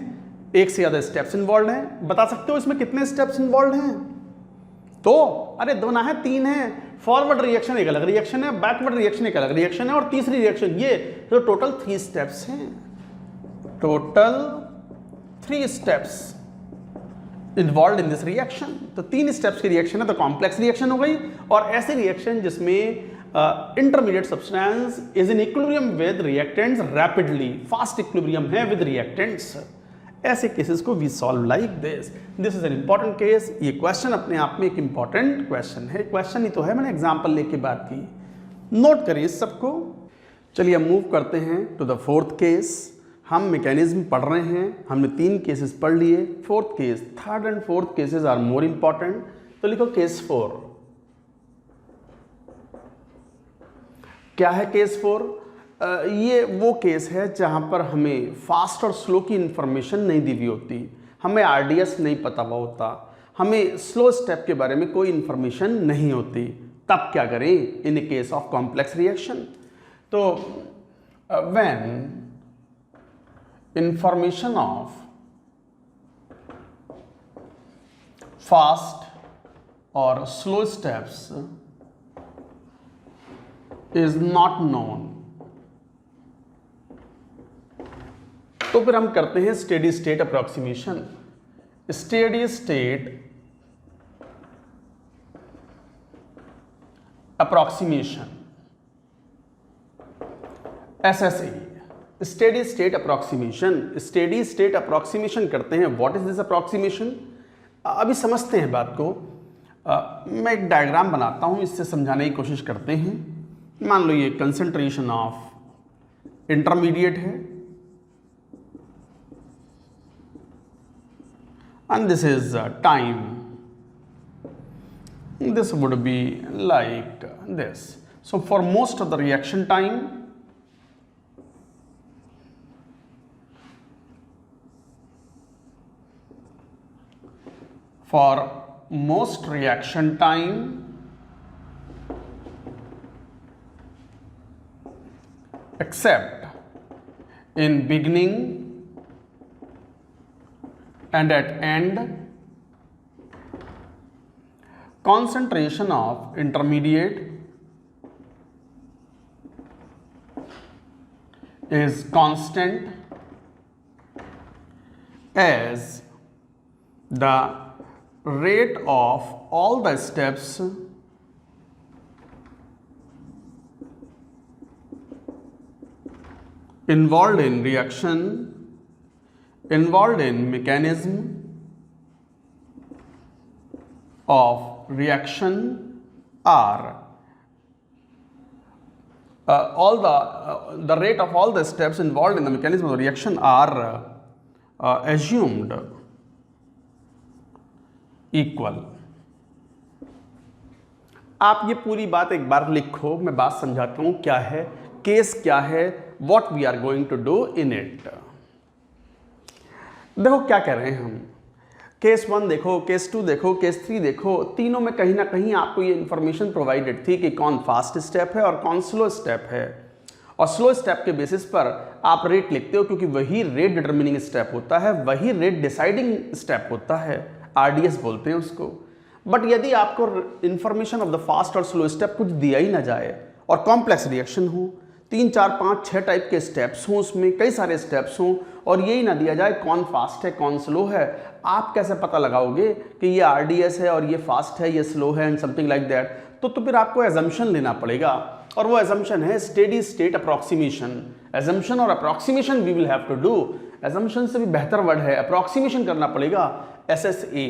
एक से ज़्यादा स्टेप्स इन्वॉल्व हैं। बता सकते हो इसमें कितने स्टेप्स इन्वॉल्व हैं? तो अरे 2 ना है, 3 है। फॉरवर्ड रिएक्शन एक अलग रिएक्शन है, बैकवर्ड रिएक्शन एक अलग रिएक्शन है और तीसरी रिएक्शन ये, तो टोटल 3 स्टेप्स हैं। Total 3 steps involve in this reaction. तो 3 स्टेप्स की रिएक्शन है तो कॉम्प्लेक्स रिएक्शन हो गई। और ऐसी रिएक्शन जिसमें intermediate substance is in equilibrium with reactants rapidly, fast equilibrium है विद रिएक्टेंट्स, ऐसे केसेस को we solve like this is an important case. ये क्वेश्चन अपने आप में एक इंपॉर्टेंट क्वेश्चन है, क्वेश्चन ही तो है, मैंने एग्जाम्पल लेके बात की, नोट करिए इस सबको। चलिए हम मूव करते हैं टू द फोर्थ केस। हम मैकेनिज्म पढ़ रहे हैं, हमने 3 केसेस पढ़ लिए, fourth case, third and fourth cases are more important. तो लिखो केस 4। क्या है केस 4? ये वो केस है जहां पर हमें फास्ट और स्लो की इंफॉर्मेशन नहीं दी हुई होती, हमें आरडीएस नहीं पता हुआ होता, हमें स्लो स्टेप के बारे में कोई इंफॉर्मेशन नहीं होती। तब क्या करें इन ए केस ऑफ कॉम्प्लेक्स रिएक्शन? तो व्हेन इंफॉर्मेशन ऑफ फास्ट और slow steps is not known, तो फिर हम करते हैं steady state approximation. Steady state approximation, SSA, steady state approximation. Steady state approximation करते हैं। What is this approximation? अभी समझते हैं बात को। मैं एक डायग्राम बनाता हूं, इससे समझाने की कोशिश करते हैं। मान लो ये कंसंट्रेशन ऑफ इंटरमीडिएट है and this is time. This would be like this. So for most of the reaction time, for most reaction time, except in beginning and at end, concentration of intermediate is constant as the rate of all the steps involved in reaction, involved in mechanism of reaction are all the rate of all the steps involved in the mechanism of reaction are assumed equal. आप ये पूरी बात एक बार लिखो, मैं बात समझाता हूं क्या है, केस क्या है, what we are going to do in it. देखो क्या कह रहे हैं हम, केस 1 देखो, केस 2 देखो, केस 3 देखो, तीनों में कहीं ना कहीं आपको ये इंफॉर्मेशन प्रोवाइडेड थी कि कौन फास्ट स्टेप है और कौन स्लो स्टेप है। और स्लो स्टेप के बेसिस पर आप रेट लिखते हो, क्योंकि वही रेट डिटरमिनिंग स्टेप होता है, वही रेट डिसाइडिंग स्टेप होता है, आरडीएस बोलते हैं उसको। बट यदि आपको इंफॉर्मेशन ऑफ द फास्ट और स्लो स्टेप कुछ दिया ही ना जाए और कॉम्प्लेक्स रिएक्शन हो, 3, 4, 5, 6 टाइप के स्टेप्स हों, उसमें कई सारे स्टेप्स हों, और यही ना दिया जाए कौन फास्ट है कौन स्लो है, आप कैसे पता लगाओगे कि ये आरडीएस है और ये फास्ट है, ये स्लो है एंड समथिंग लाइक दैट? तो फिर आपको एजम्पशन लेना पड़ेगा, और वो एजम्पशन है स्टेडी स्टेट अप्रोक्सीमेशन। एजम्पशन और approximation we will have to do. Assumption से भी बेहतर वर्ड है, अप्रोक्सीमेशन करना पड़ेगा, SSA।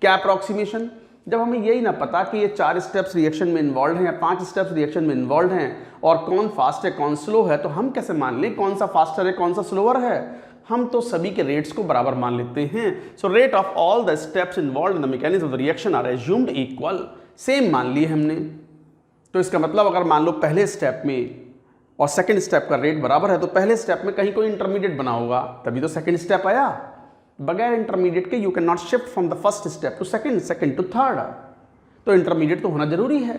क्या अप्रोक्सीमेशन? जब हमें यही ना पता कि ये 4 स्टेप्स रिएक्शन में इन्वॉल्व हैं या 5 स्टेप्स रिएक्शन में इन्वॉल्व हैं और कौन फास्ट है कौन स्लो है, तो हम कैसे मान लें कौन सा फास्टर है कौन सा स्लोअर है? हम तो सभी के रेट्स को बराबर मान लेते हैं। So rate of all the steps involve in the mechanism of the reaction are assumed equal, same मान लिए हमने। तो इसका मतलब अगर मान लो पहले स्टेप में और सेकेंड स्टेप का रेट बराबर है, तो पहले स्टेप में कहीं कोई इंटरमीडिएट बना होगा, तभी तो सेकेंड स्टेप आया। बगैर इंटरमीडिएट के you can not shift from the first step to second, second to third, तो इंटरमीडिएट तो होना जरूरी है।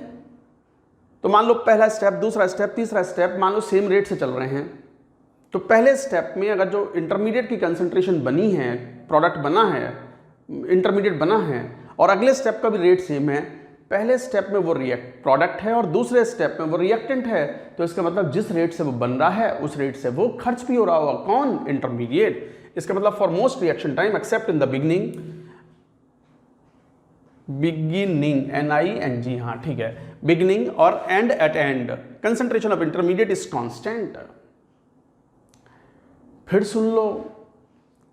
तो मान लो पहला स्टेप, दूसरा स्टेप, तीसरा स्टेप मान लो सेम रेट से चल रहे हैं, तो पहले स्टेप में अगर जो इंटरमीडिएट की कंसंट्रेशन बनी है, प्रोडक्ट बना है, इंटरमीडिएट बना है, और अगले स्टेप का भी रेट सेम है, पहले स्टेप में वो प्रोडक्ट है और दूसरे स्टेप में वो रिएक्टेंट है, तो इसका मतलब जिस रेट से वो बन रहा है उस रेट से वो खर्च भी हो रहा होगा। कौन? इंटरमीडिएट। इसका मतलब for most reaction time except in the beginning, NING, हाँ ठीक है, बिगनिंग और end at end, concentration of intermediate is constant. फिर सुन लो,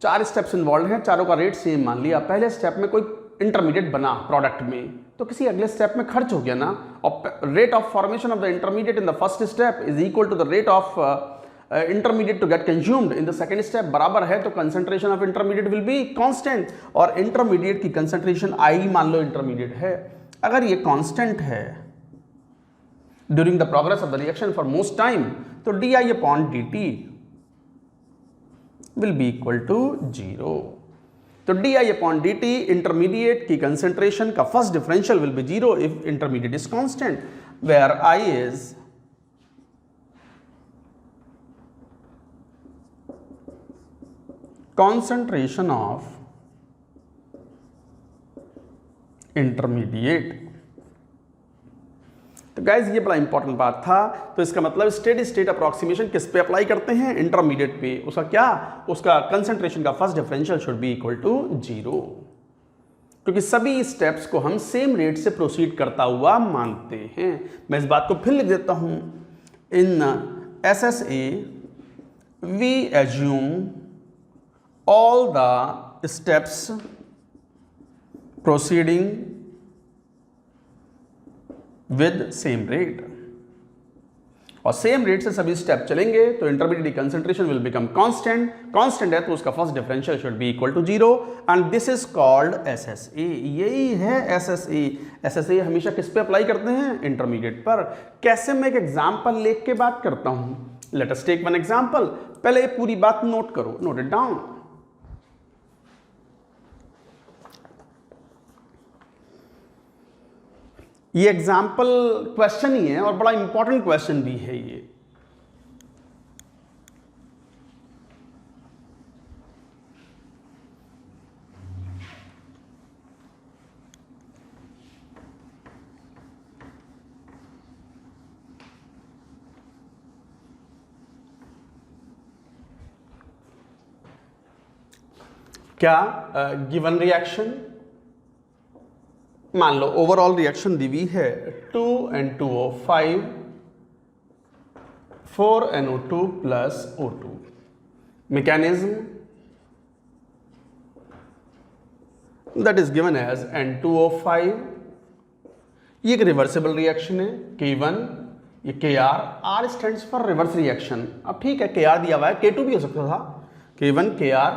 4 स्टेप्स इन्वॉल्व हैं, चारों का रेट सेम मान लिया। पहले स्टेप में कोई इंटरमीडिएट बना प्रोडक्ट में, तो किसी अगले स्टेप में खर्च हो गया ना। और rate of formation of the intermediate in the first step is equal to the rate of intermediate to get consumed in the second step बराबर है, तो concentration of intermediate will be constant. और इंटरमीडिएट की concentration I मान लो intermediate है, अगर ये कांस्टेंट है during the progress of the reaction for most time, तो D I upon D T will be equal to 0। तो D I upon D T intermediate की कंसेंट्रेशन का first differential will be 0 if intermediate is constant, where I is concentration of intermediate. तो guys ये बड़ा important बात था। तो इसका मतलब स्टेडी स्टेट अप्रोक्सीमेशन किस पे अप्लाई करते हैं? इंटरमीडिएट पे। उसका क्या? उसका कंसंट्रेशन का first differential should be equal to 0, क्योंकि सभी स्टेप्स को हम सेम रेट से प्रोसीड करता हुआ मानते हैं। मैं इस बात को फिर लिख देता हूं। In SSA we assume all the steps proceeding with same rate, और सेम रेट से सभी स्टेप चलेंगे तो intermediate concentration will become constant. Constant है तो उसका first differential should be equal to 0 and this is called SSA। यही है SSA। SSA हमेशा किस पे अप्लाई करते हैं? इंटरमीडिएट पर। कैसे? मैं एक एग्जांपल लेके के बात करता हूं। Let us take one example. पहले ये पूरी बात नोट करो, नोट इट डाउन। ये एग्जाम्पल क्वेश्चन ही है और बड़ा इंपॉर्टेंट क्वेश्चन भी है ये। क्या? गिवन रिएक्शन, मान लो ओवरऑल रिएक्शन दी हुई है 2N2O5 4NO2 plus O2। Mechanism that is given as N2O5। ये एक रिवर्सिबल रिएक्शन है K1, ये KR, R stands for reverse reaction. अब ठीक है KR दिया हुआ है, K2 भी हो सकता था, K1 KR,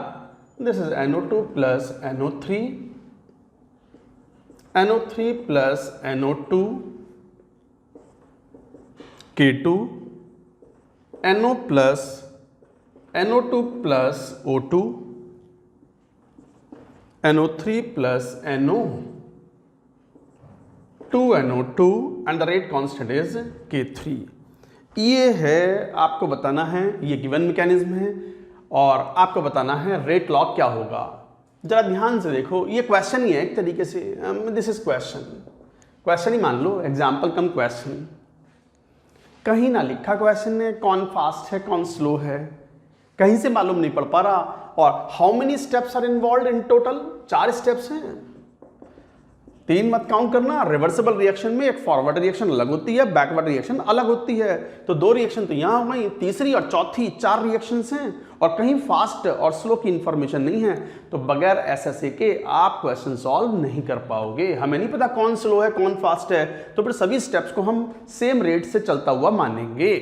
this is NO2 plus NO3, NO3 plus NO2, K2, NO plus NO2 plus O2, NO3 plus NO2 and the rate constant is K3। ये है, आपको बताना है, ये गिवन मैकेनिज्म है और आपको बताना है रेट लॉ क्या होगा। जरा ध्यान से देखो, ये क्वेश्चन ही है एक तरीके से। दिस इज क्वेश्चन ही मान लो, एग्जाम्पल कम क्वेश्चन। कहीं ना लिखा क्वेश्चन है कौन फास्ट है कौन स्लो है, कहीं से मालूम नहीं पड़ पा रहा। और how many steps are involve in total? 4 steps हैं, 3 मत काउंट करना। रिवर्सिबल रिएक्शन में एक फॉरवर्ड रिएक्शन अलग होती है, बैकवर्ड रिएक्शन अलग होती है। तो 2 रिएक्शन तो यहाँ हो गई, तीसरी और चौथी 4 रिएक्शंस हैं और कहीं फास्ट और स्लो की इंफॉर्मेशन नहीं है। तो बगैर SSA के आप क्वेश्चन सॉल्व नहीं कर पाओगे। हमें नहीं पता कौन स्लो है कौन फास्ट है, तो फिर सभी स्टेप्स को हम सेम रेट से चलता हुआ मानेंगे।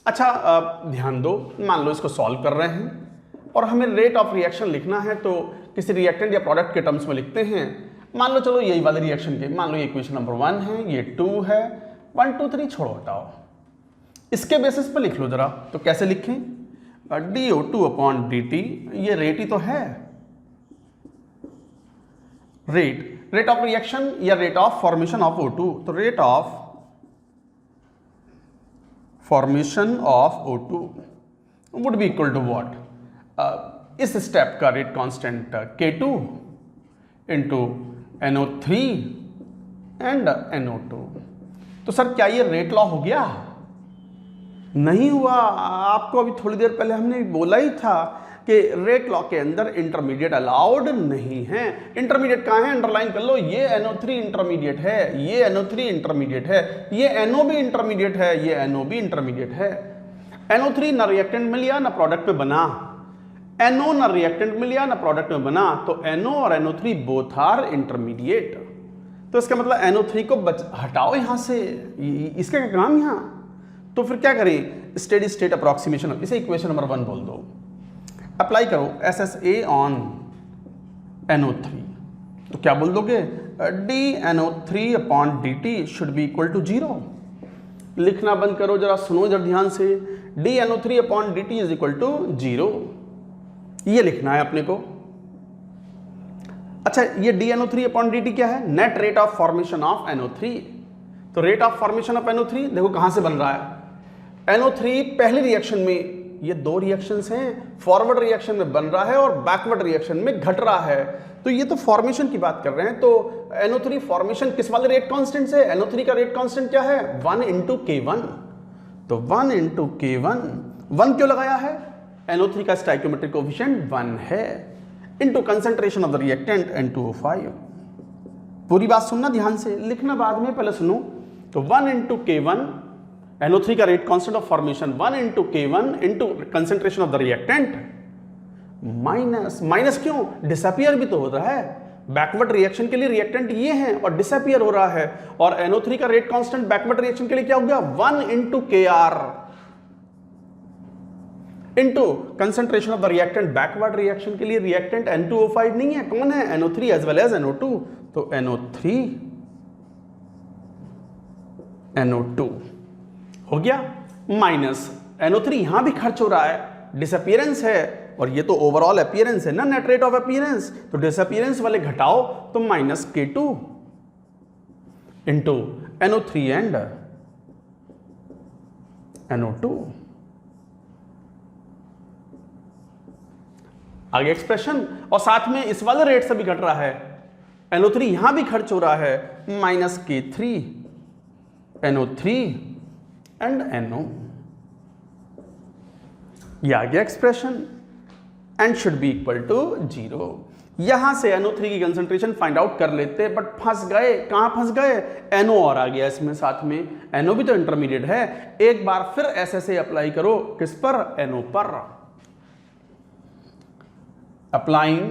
अच्छा, ध्यान दो, मान लो इसको सॉल्व कर रहे हैं और हमें रेट ऑफ रिएक्शन लिखना है, तो किसी रिएक्टेंट या प्रोडक्ट के टर्म्स में लिखते हैं। मान लो चलो यही वाले रिएक्शन के, मान लो ये इक्वेशन नंबर 1 है, ये 2 है, 1 2 3 छोड़ो हटाओ, इसके बेसिस पे लिख लो जरा। तो कैसे लिखें? DO2 अपॉन DT, ये रेट ही तो है, रेट ऑफ रिएक्शन या rate of formation of O2। तो rate of formation of O2 would be equal to what? इस स्टेप का rate constant K2 into NO3 and NO2। तो सर क्या ये रेट लॉ हो गया? नहीं हुआ। आपको अभी थोड़ी देर पहले हमने बोला ही था कि रेट लॉ के अंदर इंटरमीडिएट अलाउड नहीं है। इंटरमीडिएट कहाँ है? अंडरलाइन कर लो, ये NO3 इंटरमीडिएट है, ये NO3 इंटरमीडिएट है, ये NO भी इंटरमीडिएट है, ये NO भी इंटरमीडिएट है। NO3 ना रिएक्टेंट में लिया ना प्रोडक्ट पे बना। NO ना रिएक्टेंट में लिया ना प्रोडक्ट में बना, तो NO और NO3 बोथ आर इंटरमीडिएट। तो इसका मतलब NO3 को हटाओ यहां से, इसका क्या काम यहां। तो फिर क्या करें, स्टेडी स्टेट अप्रोक्सीमेशन, इसे इक्वेशन नंबर 1 बोल दो। अप्लाई करो SSA ऑन NO3, तो क्या बोल दोगे, dNO3 upon dt should be equal to 0। लिखना बंद करो, जरा सुनो इधर ध्यान से, dNO3 upon dt is equal to 0, ये लिखना है अपने को। अच्छा, ये dNO3 अपॉन dt क्या है, net rate of formation of NO3। तो rate of formation of NO3 देखो कहां से बन रहा है, NO3 पहली रिएक्शन में, ये दो रिएक्शंस हैं, फॉरवर्ड रिएक्शन में बन रहा है और बैकवर्ड रिएक्शन में घट रहा है। तो ये तो फॉर्मेशन की बात कर रहे हैं, तो NO3 फॉर्मेशन किस वाले रेट कांस्टेंट से, NO3 का रेट कांस्टेंट क्या है, 1 इंटू K1। तो 1 इंटू K1, 1 क्यों लगाया है, NO3 का स्टाइकोमेट्रिक कोफिशिएंट 1 है, into concentration of the reactant N2O5। पूरी बात सुनना ध्यान से, लिखना बाद में, पहले सुनो। तो 1 इंटू K1, NO3 का rate constant of formation 1 into K1 into concentration of the reactant, minus क्यों, डिसअपियर भी तो हो रहा है, बैकवर्ड रिएक्शन के लिए रिएक्टेंट ये हैं और डिसअपियर हो रहा है, और NO3 का रेट कांस्टेंट बैकवर्ड रिएक्शन के लिए क्या हो गया, 1 into KR into concentration of the reactant, backward reaction के लिए रिएक्टेंट N2O5 नहीं है, कौन है, NO3 as well as NO2। तो NO2 हो गया, माइनस NO3 यहां भी खर्च हो रहा है, डिसअपियरेंस है, और ये तो ओवरऑल अपीयरेंस है ना, नेट रेट ऑफ अपीयरेंस, तो डिसअपियरेंस वाले घटाओ तो minus K2 into NO3 and NO2। आगे एक्सप्रेशन, और साथ में इस वाले रेट से भी घट रहा है, NO3 यहां भी खर्च हो रहा है, minus K3 NO3 and NO। ये आ गया expression, and should be equal to 0। यहां से NO3 की कंसंट्रेशन फाइंड आउट कर लेते, बट फंस गए, कहां फंस गए, NO और आ गया इसमें साथ में, NO भी तो इंटरमीडिएट है। एक बार फिर SSA अप्लाई करो, किस पर, NO पर। Applying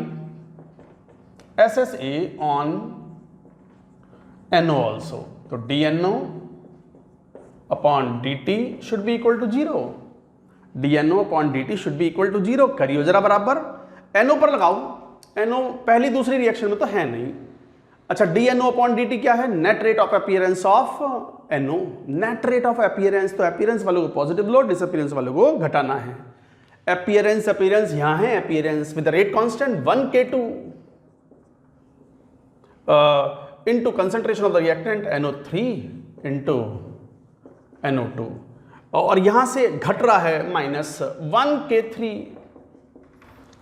SSA on NO also, तो dNO upon dt should be equal to 0, dNO upon dt should be equal to 0। करियो जरा बराबर, NO पर लगाओ, NO पहली दूसरी रिएक्शन में तो है नहीं। अच्छा, dNO अपॉन dt क्या है, net rate of appearance of NO, net rate of appearance, तो अपीयरेंस वालों को पॉजिटिव लो, डिसअपीयरेंस वालों को घटाना है। अपीयरेंस यहां है, appearance with rate constant 1 K2 into concentration of the reactant NO3 into NO2, और यहां से घट रहा है माइनस 1 K3।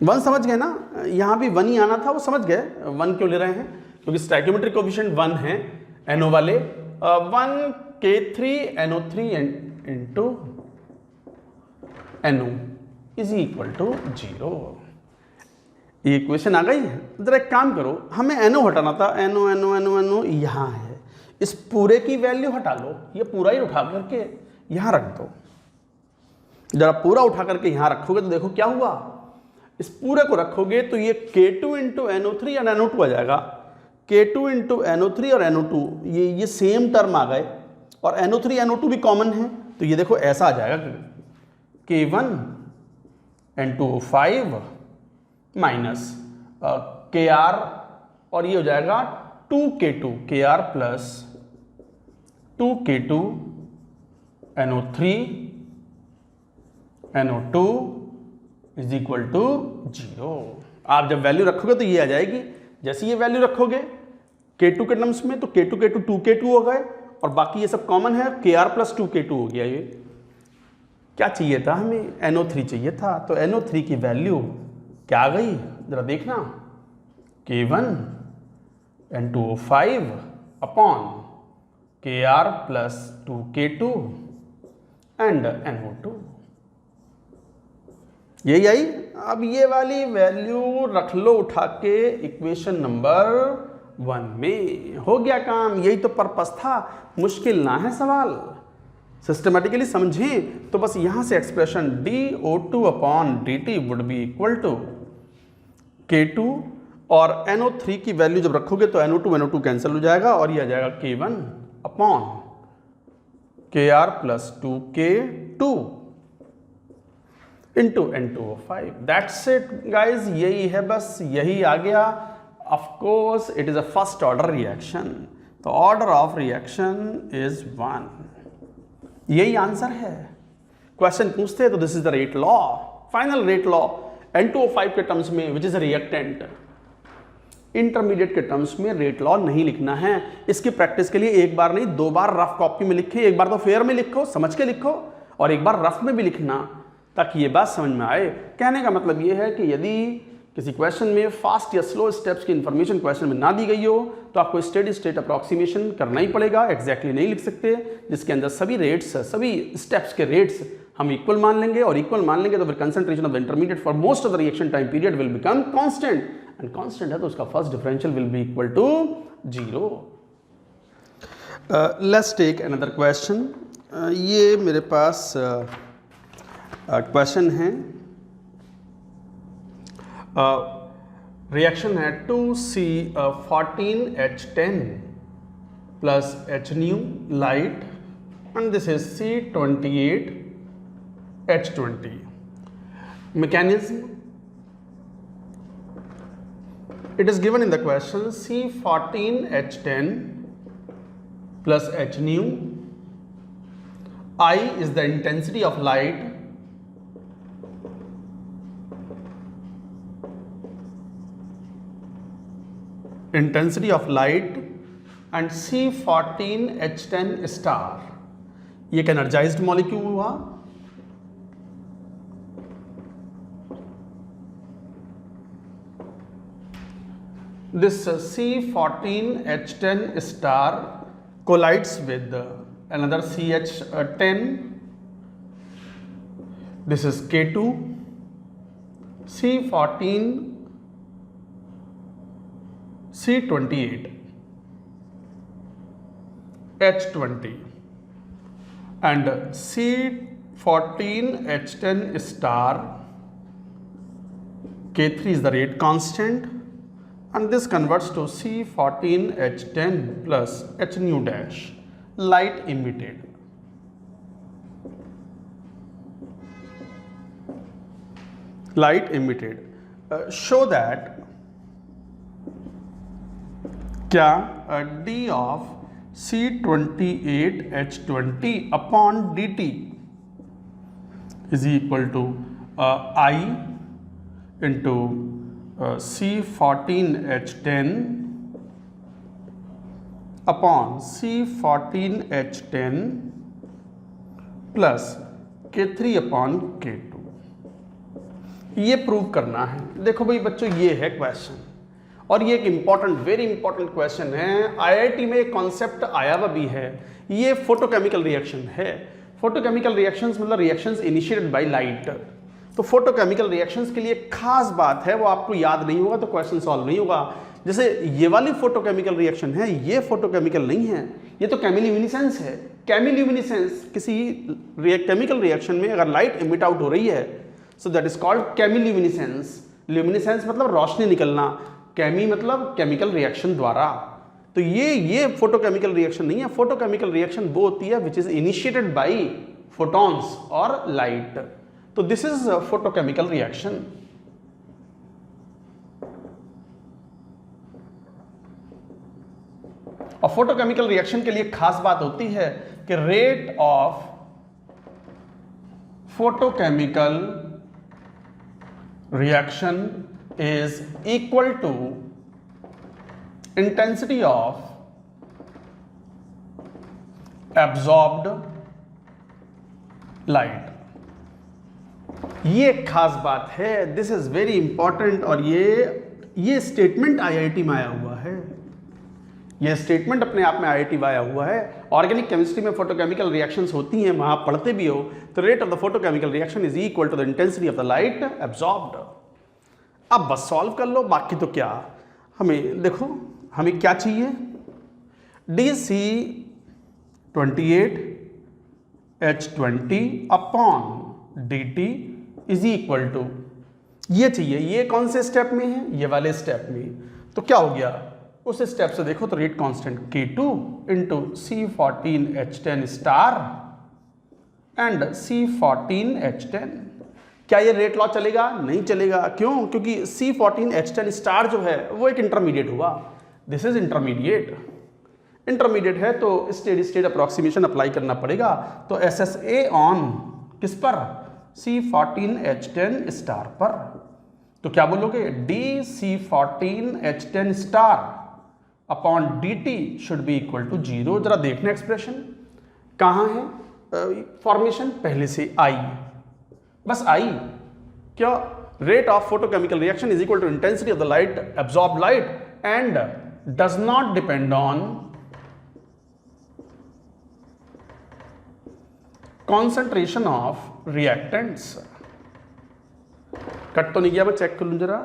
1 समझ गए ना, यहां भी 1 ही आना था, वो समझ गए 1 क्यों ले रहे हैं, क्योंकि स्टाइकोमेट्रिक कोफिशिएंट 1 है NO वाले, 1 K3 NO3 into NO is equal to 0। ये इक्वेशन आ गई। जरा एक काम करो, हमें NO हटाना था, NO यहां है, इस पूरे की वैल्यू हटा लो, ये पूरा ही उठा करके यहां रख दो। जरा पूरा उठा करके यहां रखोगे तो देखो क्या हुआ, इस पूरे को रखोगे तो ये K2 इंटू NO3 और NO2 आ जाएगा, K2 इंटू NO3 और NO2, ये सेम टर्म आ गए, और NO3 NO2 भी कॉमन है, तो ये देखो ऐसा आ जाएगा, K1 N2O5 माइनस KR, और ये हो जाएगा 2K2 KR plus 2K2 NO3 NO2 is equal to 0। आप जब वैल्यू रखोगे तो ये आ जाएगी, जैसे ये वैल्यू रखोगे K2 के टर्म्स में, तो K2 2K2 हो गए, और बाकी ये सब कॉमन है, KR प्लस 2K2 हो गया। ये क्या चाहिए था हमें, NO3 चाहिए था, तो NO3 की वैल्यू क्या आ गई, जरा देखना, K1 N2O5 upon KR plus 2K2 and NO2, यही आई। अब ये वाली वैल्यू रख लो उठा के इक्वेशन नंबर 1 में, हो गया काम, यही तो पर्पस था, मुश्किल ना है सवाल। सिस्टमेटिकली समझें तो बस यहाँ से expression dO2 upon dt would be equal to K2 और NO3 की वैल्यू जब रखोगे तो NO2 कैंसिल हो जाएगा और ये आ जाएगा K1 upon Kr plus 2K2 into N2O5। That's it guys, यही है, बस यही आ गया। Of course it is a first order reaction, तो ऑर्डर ऑफ रिएक्शन इज 1, यही आंसर है। क्वेश्चन पूछते हैं तो this is the rate law, final rate law N2O5 के टर्म्स में which is a reactant. Intermediate के टर्म्स में रेट लॉ नहीं लिखना है। इसकी प्रैक्टिस के लिए एक बार नहीं 2 बार रफ कॉपी में लिखे, एक बार तो फेयर में लिखो, समझ के लिखो, और एक बार रफ में भी लिखना, ताकि ये बात समझ में आए। कहने का मतलब ये है कि यदि किसी क्वेश्चन में फास्ट या स्लो स्टेप्स की इंफॉर्मेशन क्वेश्चन में ना दी गई हो तो आपको स्टेडी स्टेट अप्रॉक्सीमेशन करना ही पड़ेगा, एग्जैक्टली नहीं लिख सकते, जिसके अंदर सभी रेट्स, सभी स्टेप्स के रेट्स हम इक्वल मान लेंगे, और इक्वल मान लेंगे तो फिर concentration of the intermediate for most of the reaction time period will become constant, and constant है तो उसका first differential will be equal to 0। Let's take another question. ये मेरे पास क्वेश्चन है, रिएक्शन है 2C14H10 plus H nu light and this is C28H20। Mechanism, it is given in the question C14H10 plus H nu. I is the intensity of light, and C14H10 star ये एक energised molecule हुआ। This C14H10 star collides with another CH10. This is K2. C14 C28 H20 and C14H10 star K3 is the rate constant, and this converts to C14H10 plus H nu dash, light emitted. Light emitted. Show that क्या d of C28H20 upon dt is equal to I into C14H10 upon C14H10 plus K3 upon K2, ये prove करना है। देखो भाई बच्चों, ये है question, और ये एक इंपॉर्टेंट, वेरी इंपॉर्टेंट क्वेश्चन है। आईआईटी में एक कॉन्सेप्ट आया हुआ भी है, ये फोटोकेमिकल रिएक्शन है। फोटोकेमिकल रिएक्शंस मतलब रिएक्शंस इनिशिएटेड बाय लाइट। तो फोटोकेमिकल रिएक्शंस के लिए खास बात है, वो आपको याद नहीं होगा तो क्वेश्चन सॉल्व नहीं होगा। जैसे ये वाली फोटोकेमिकल रिएक्शन है, ये फोटोकेमिकल नहीं है, ये तो केमिल्यूमिनेसेंस है। केमिल्यूमिनेसेंस, किसी केमिकल रिएक्शन में अगर लाइट इमिट आउट हो रही है, so that is called chemiluminescence. Luminescence मतलब रोशनी निकलना, केमी मतलब केमिकल रिएक्शन द्वारा। तो ये फोटोकेमिकल रिएक्शन नहीं है। फोटोकेमिकल रिएक्शन वो होती है which is initiated by photons और लाइट। तो दिस इज फोटोकेमिकल रिएक्शन। और फोटोकेमिकल रिएक्शन के लिए खास बात होती है कि rate of photochemical reaction is equal to intensity of absorbed light। ये खास बात है, दिस इज वेरी इंपॉर्टेंट। और ये स्टेटमेंट आईआईटी में आया हुआ है, ये स्टेटमेंट अपने आप में आईआईटी में आया हुआ है। ऑर्गेनिक केमिस्ट्री में फोटोकेमिकल रिएक्शंस होती हैं, वहां पढ़ते भी हो। तो rate of the photochemical reaction is equal to the intensity of the light absorbed. अब बस सॉल्व कर लो, बाकी तो क्या। हमें देखो, हमें क्या चाहिए, DC28 H20 upon dt is equal to, ये चाहिए, ये कौन से स्टेप में है, ये वाले स्टेप में। तो क्या हो गया, उस स्टेप से देखो तो rate constant K2 into C14H10 star and C14H10। क्या ये रेट लॉ चलेगा? नहीं चलेगा। क्यों? क्योंकि C14H10 स्टार जो है वो एक इंटरमीडिएट हुआ, दिस इज इंटरमीडिएट। इंटरमीडिएट है तो स्टेडी स्टेट अप्रॉक्सीमेशन अप्लाई करना पड़ेगा। तो SSA ऑन किस पर? C14H10 स्टार पर। तो क्या बोलोगे? dC14H10 star upon dt should be equal to 0। जरा देखना एक्सप्रेशन कहाँ है, फॉर्मेशन पहले से आई, बस आई। क्या? Rate of photochemical reaction is equal to intensity of the light, absorb light and does not depend on concentration of reactants. Cut तो नहीं गया? मैं चेक कर लूं जरा।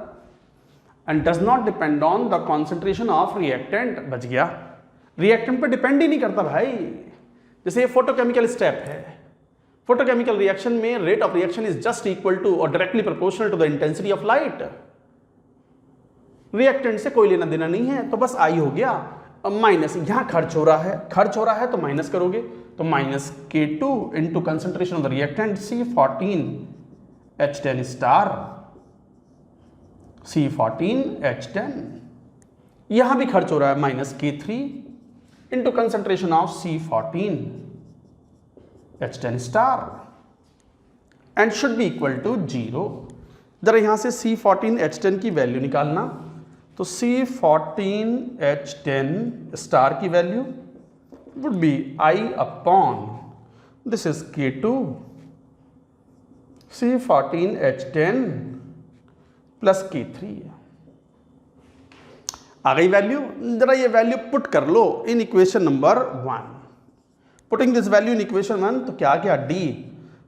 And does not depend on the concentration of reactant, बच गया। Reactant पर डिपेंड ही नहीं करता भाई। जैसे ये फोटोकेमिकल स्टेप है, फोटोकेमिकल रिएक्शन में rate of reaction is just equal to और directly proportional to the intensity of light. Reactant से कोई लेना देना नहीं है, तो बस आई हो गया। अब माइनस, यहां खर्च हो रहा है, खर्च हो रहा है तो माइनस करोगे, तो minus K2 into concentration of the reactant C14H10 star, C14H10। यहां भी खर्च हो रहा है, minus K3 into concentration of C14H10 star and should be equal to 0। जरा यहां से C14H10 की वैल्यू निकालना, तो C14H10 स्टार की value would be I upon, this is K2 C14H10 plus K3। आ गई वैल्यू। जरा ये वैल्यू पुट कर लो in equation number 1। Putting this value in equation 1, तो क्या क्या, D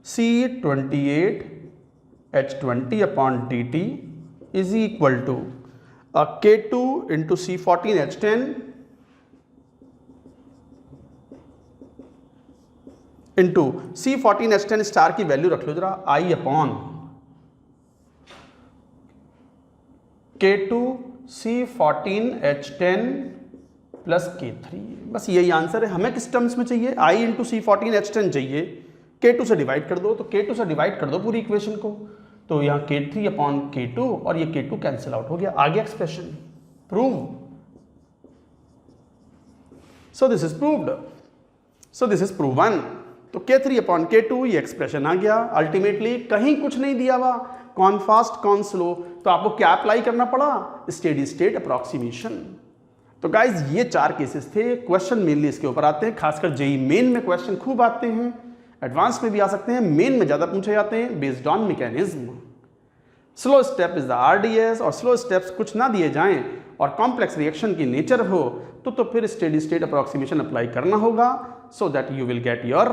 C28H20 upon dt is equal to K2 into C14H10 into C14H10 star की वैल्यू रख लो जरा, I upon K2 C14H10 plus K3। बस यही आंसर है। हमें किस टर्म्स में चाहिए? I इंटू C14H10 चाहिए, K2 से डिवाइड कर दो, तो K2 से डिवाइड कर दो पूरी इक्वेशन को, तो यहाँ K3 अपॉन K2 और ये K2 कैंसिल आउट हो गया, आगे expression prove. So this is proved, so this is proven. तो K3 अपॉन K2 ये एक्सप्रेशन आ गया। अल्टीमेटली कहीं कुछ नहीं दिया हुआ, कौन फास्ट कौन स्लो, तो आपको क्या अप्लाई करना पड़ा? Steady state approximation. तो गाइज ये 4 केसेस थे। क्वेश्चन मेनली इसके ऊपर आते हैं, खासकर जेई मेन में क्वेश्चन खूब आते हैं, एडवांस में भी आ सकते हैं, मेन में ज़्यादा पूछे जाते हैं based on mechanism. Slow step is the RDS, और स्लो स्टेप्स कुछ ना दिए जाएं और कॉम्प्लेक्स रिएक्शन की नेचर हो तो फिर स्टेडी स्टेट अप्रॉक्सीमेशन अप्लाई करना होगा, so that you will get your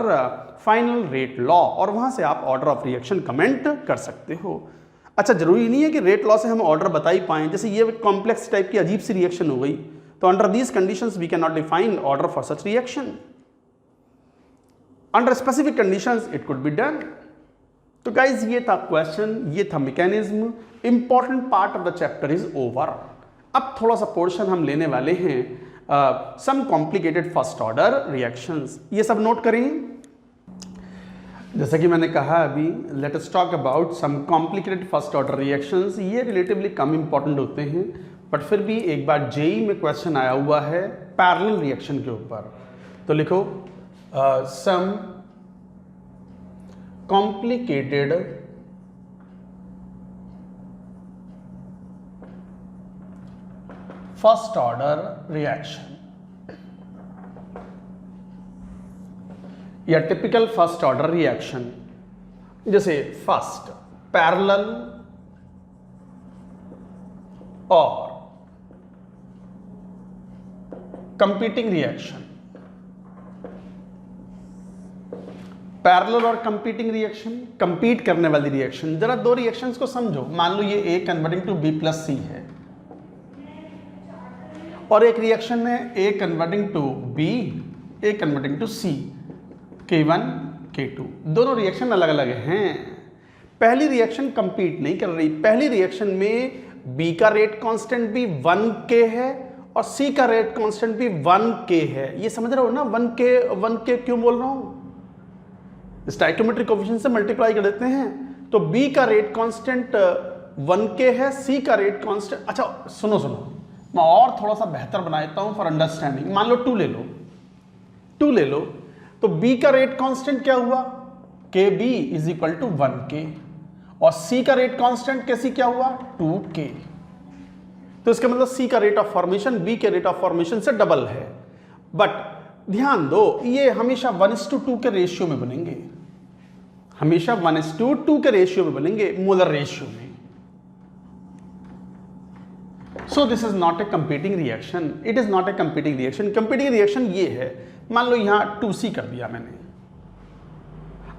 final rate law, और वहां से आप ऑर्डर ऑफ रिएक्शन कमेंट कर सकते हो। अच्छा, जरूरी नहीं है कि रेट लॉ से हम ऑर्डर बता ही पाएं। जैसे ये कॉम्प्लेक्स टाइप की अजीब सी रिएक्शन हो गई, तो under these conditions we can not define order for such reaction. Under specific conditions it could be done. तो गाइज ये था क्वेश्चन, ये था mechanism. Important part of the chapter is over. अब थोड़ा सा पोर्शन हम लेने वाले हैं some complicated first order reactions. ये सब नोट करें। जैसा कि मैंने कहा अभी, let us talk about some complicated first order reactions. ये रिलेटिवली कम इंपॉर्टेंट होते हैं, बट फिर भी एक बार जेई में क्वेश्चन आया हुआ है पैरेलल रिएक्शन के ऊपर, तो लिखो some complicated first order reaction या टिपिकल फर्स्ट ऑर्डर रिएक्शन। जैसे फर्स्ट पैरेलल और कंपीटिंग रिएक्शन। पैरेलल और कंपीटिंग रिएक्शन, कंपीट करने वाली रिएक्शन। जरा दो रिएक्शंस को समझो। मान लो ये A converting to B plus C है, और एक रिएक्शन है A converting to B, A converting to C, K1 K2। दोनों रिएक्शन अलग अलग हैं। पहली रिएक्शन कंपीट नहीं कर रही। पहली रिएक्शन में B का रेट कांस्टेंट भी 1K है और C का रेट कांस्टेंट भी 1K है। ये समझ रहे हो ना, 1K क्यों बोल रहा हूं? स्टोइकियोमेट्रिक कोएफिशिएंट से मल्टीप्लाई कर देते हैं तो B का रेट कांस्टेंट 1K है, C का रेट कांस्टेंट। अच्छा सुनो मैं और थोड़ा सा बेहतर बना देता हूं फॉर अंडरस्टैंडिंग। मान लो 2 ले लो तो B का रेट कांस्टेंट क्या हुआ? KB is equal to 1K और C का रेट कांस्टेंट कैसी क्या हुआ? 2K। तो इसका मतलब C का रेट ऑफ फॉर्मेशन B के रेट ऑफ फॉर्मेशन से डबल है। बट ध्यान दो, ये हमेशा 1:2 के रेशियो में बनेंगे, हमेशा 1:2 के रेशियो में बनेंगे, मोलर रेशियो में। सो this is not a competing reaction, it is not a competing reaction. Competing reaction ये है, मान लो यहां 2C कर दिया मैंने,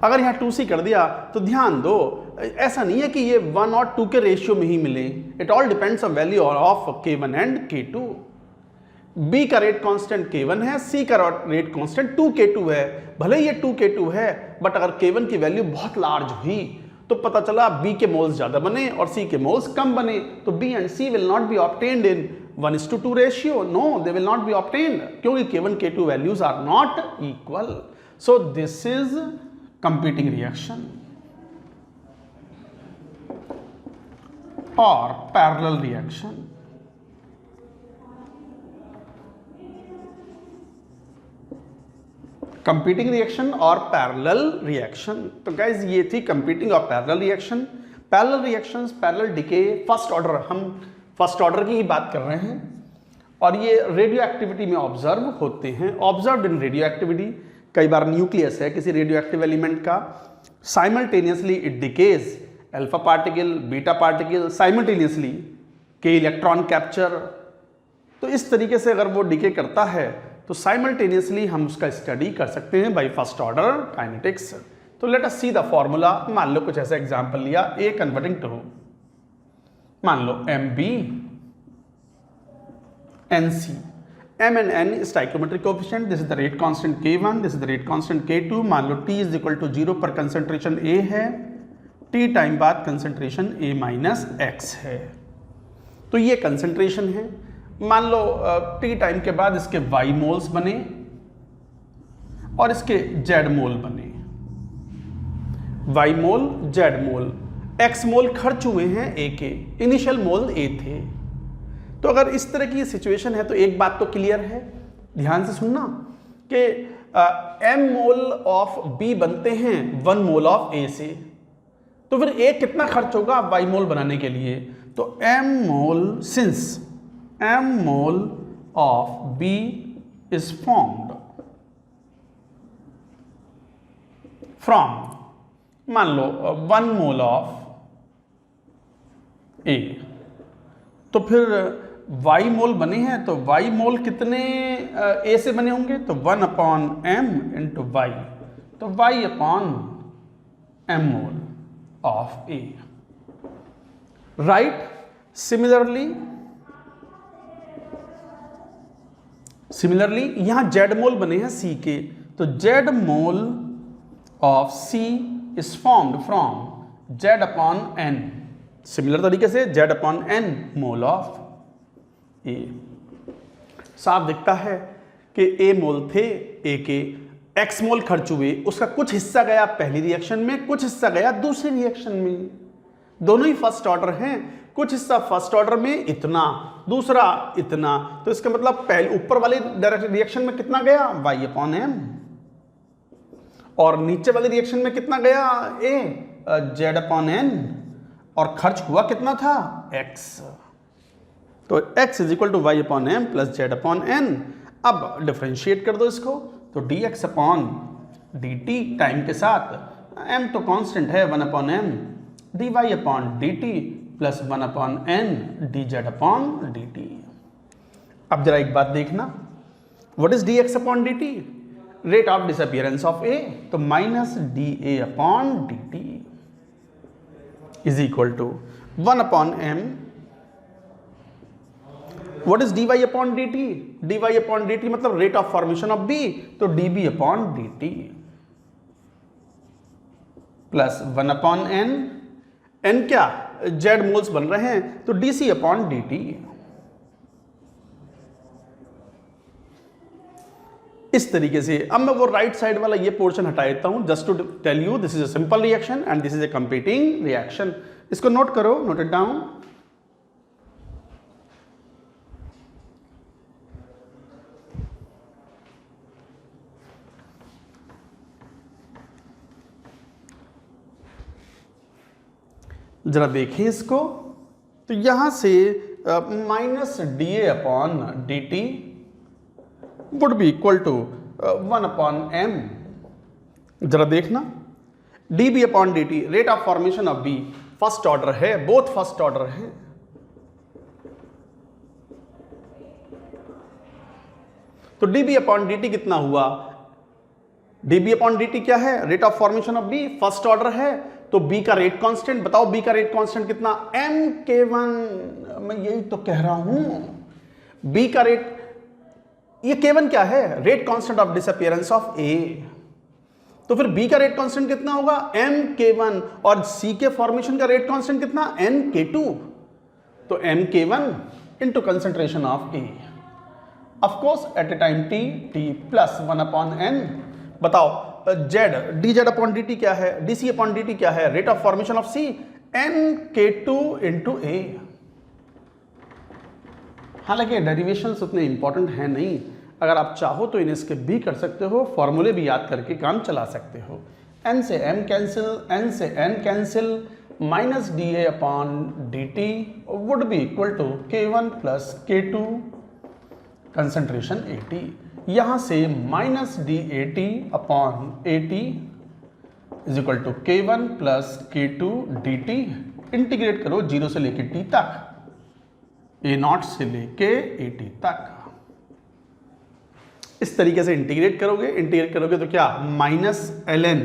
अगर यहां 2C कर दिया तो ध्यान दो, ऐसा नहीं है कि ये 1 और 2 के रेशियो में ही मिले। It all depends on value of K1 and K2। B का रेट कांस्टेंट K1 है, C का रेट कांस्टेंट 2K2 है। भले ये 2K2 है बट अगर K1 की वैल्यू बहुत लार्ज हुई तो पता चला B के मोल्स ज्यादा बने और C के मोल्स कम बने, तो B and C will not be obtained in 1:2 ratio. No, they will not be obtained क्योंकि K1 K2 values are not equal. So this is competing reaction और पैरेलल रिएक्शन। कंपीटिंग रिएक्शन और parallel reaction. तो guys ये थी competing और parallel reaction. Parallel reactions, parallel decay, first order, हम first order की ही बात कर रहे हैं और ये रेडियो एक्टिविटी में ऑब्जर्व होते हैं। ऑब्जर्व्ड इन रेडियो एक्टिविटी, कई बार न्यूक्लियस है किसी रेडियो एक्टिव एलिमेंट का, simultaneously it decays alpha particle, beta particle simultaneously, के इलेक्ट्रॉन कैप्चर। तो इस तरीके से अगर वो डिके करता है तो साइमल्टेनियसली हम उसका स्टडी कर सकते हैं बाय फर्स्ट ऑर्डर काइनेटिक्स। तो let us see the formula. मान लो कुछ ऐसा एग्जांपल लिया, A कन्वर्टिंग टू, मान लो MB NC, M and N stoichiometric coefficient, this is the rate constant K1, this is the rate constant K2। मान लो T is equal to 0 पर concentration A है, T time बाद concentration A minus X है। तो ये concentration है। मान लो T टाइम के बाद इसके Y मोल्स बने और इसके Z मोल बने, Y मोल Z मोल, X मोल खर्च हुए हैं A के, इनिशियल मोल A थे। तो अगर इस तरह की सिचुएशन है तो एक बात तो क्लियर है, ध्यान से सुनना, कि M मोल ऑफ B बनते हैं 1 मोल ऑफ A से, तो फिर A कितना खर्च होगा Y मोल बनाने के लिए? तो M mole, since M mole of B is formed from, मान लो 1 mole of A, तो फिर Y मोल बने हैं तो Y मोल कितने A से बने होंगे? तो 1/M into Y, तो Y/M mole of A, right. Similarly यहां Z मोल बने हैं C के, तो Z mole of C is formed from Z/N। Similar तरीके से Z/N मोल ऑफ A। साफ दिखता है कि A मोल थे A के, X मोल खर्च हुए, उसका कुछ हिस्सा गया पहली रिएक्शन में, कुछ हिस्सा गया दूसरी रिएक्शन में। दोनों ही फर्स्ट ऑर्डर हैं, कुछ हिस्सा फर्स्ट ऑर्डर में इतना, दूसरा इतना, तो इसका मतलब पहले ऊपर वाले रिएक्शन में कितना गया? Y/M, और नीचे वाले रिएक्शन में कितना गया? A, Z/N, और खर्च हुआ कितना था? X। तो X is equal to Y/M plus Z/N। अब डिफरेंशिएट कर दो इसको, तो dx/dt टाइम के साथ, M तो कांस्टेंट है 1/M, dy/dt plus 1/N dz/dt। अब जरा एक बात देखना, what is dx/dt? Rate of disappearance of A, तो minus dA/dt is equal to 1/M। What is dy/dt? dy/dt मतलब rate of formation of B, तो dB/dt। Plus 1 upon N, N क्या Z moles बन रहे हैं तो डी अपॉन डी टी। इस तरीके से अब मैं वो राइट साइड वाला ये पोर्शन हटा देता हूं just to tell you this is a simple reaction and this is a competing reaction. इसको नोट करो, नोट इट डाउन। जरा देखिए इसको, तो यहां से minus D A upon D T would be equal to 1 upon M. जरा देखना, D B upon D T rate of formation of B first order है, बोथ फर्स्ट ऑर्डर है। तो D B upon D T कितना हुआ, D B upon D T क्या है, rate of formation of B first order है, तो B का रेट कांस्टेंट बताओ, बी का रेट कांस्टेंट कितना, एम के वन। मैं यही तो कह रहा हूं, बी का रेट, ये केवन क्या है, rate constant of disappearance of A. तो फिर बी का रेट कांस्टेंट कितना होगा, एम के वन, और सी के फॉर्मेशन का रेट कांस्टेंट कितना, एन के टू। तो M K one into concentration of A of course at a time T, T plus 1 upon N. बताओ Z, D Z upon D T क्या है, D C upon D T क्या है, rate of formation of C N K two into A. हालांकि derivations उतने important है नहीं, अगर आप चाहो तो इन्हें स्किप भी कर सकते हो, फॉर्मूले भी याद करके काम चला सकते हो। एन से एम कैंसिल, एन से N cancel, minus D A upon D T would be equal to K one plus K two concentration A T. यहां से minus D A T upon A T is equal to K one plus K two D T. Integrate करो 0 से लेके T तक, ए not से लेके A T तक। इस तरीके से इंटीग्रेट करोगे तो क्या, minus L N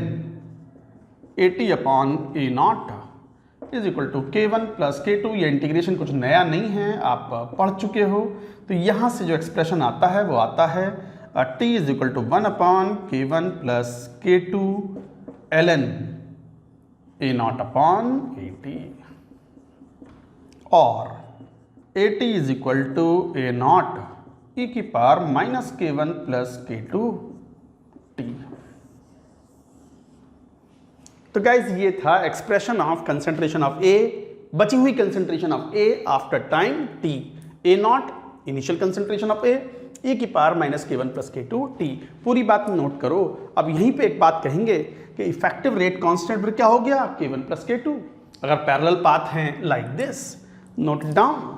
A T upon A naught is equal to K one plus K two. ये इंटीग्रेशन कुछ नया नहीं है, आप पढ़ चुके हो। तो यहां से जो एक्सप्रेशन आता है वो आता है t is equal to 1 upon K one plus K two L N A naught upon A T, और A T is equal to A naught E की power minus K one plus K two T. तो guys ये था expression of concentration of A, बची हुई concentration of A after time T, A naught initial concentration of A की power minus K one plus K two T. पूरी बात note करो। अब यहीं पे एक बात कहेंगे कि इफेक्टिव रेट कांस्टेंट फिर क्या हो गया, के वन प्लस के टू। अगर पैरेलल पाथ हैं लाइक दिस, नोट डाउन।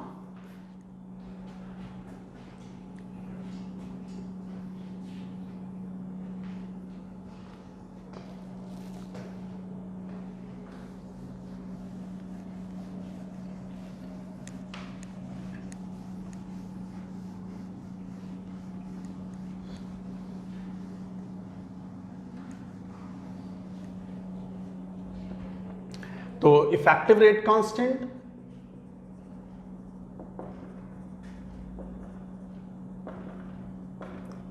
तो इफेक्टिव रेट कांस्टेंट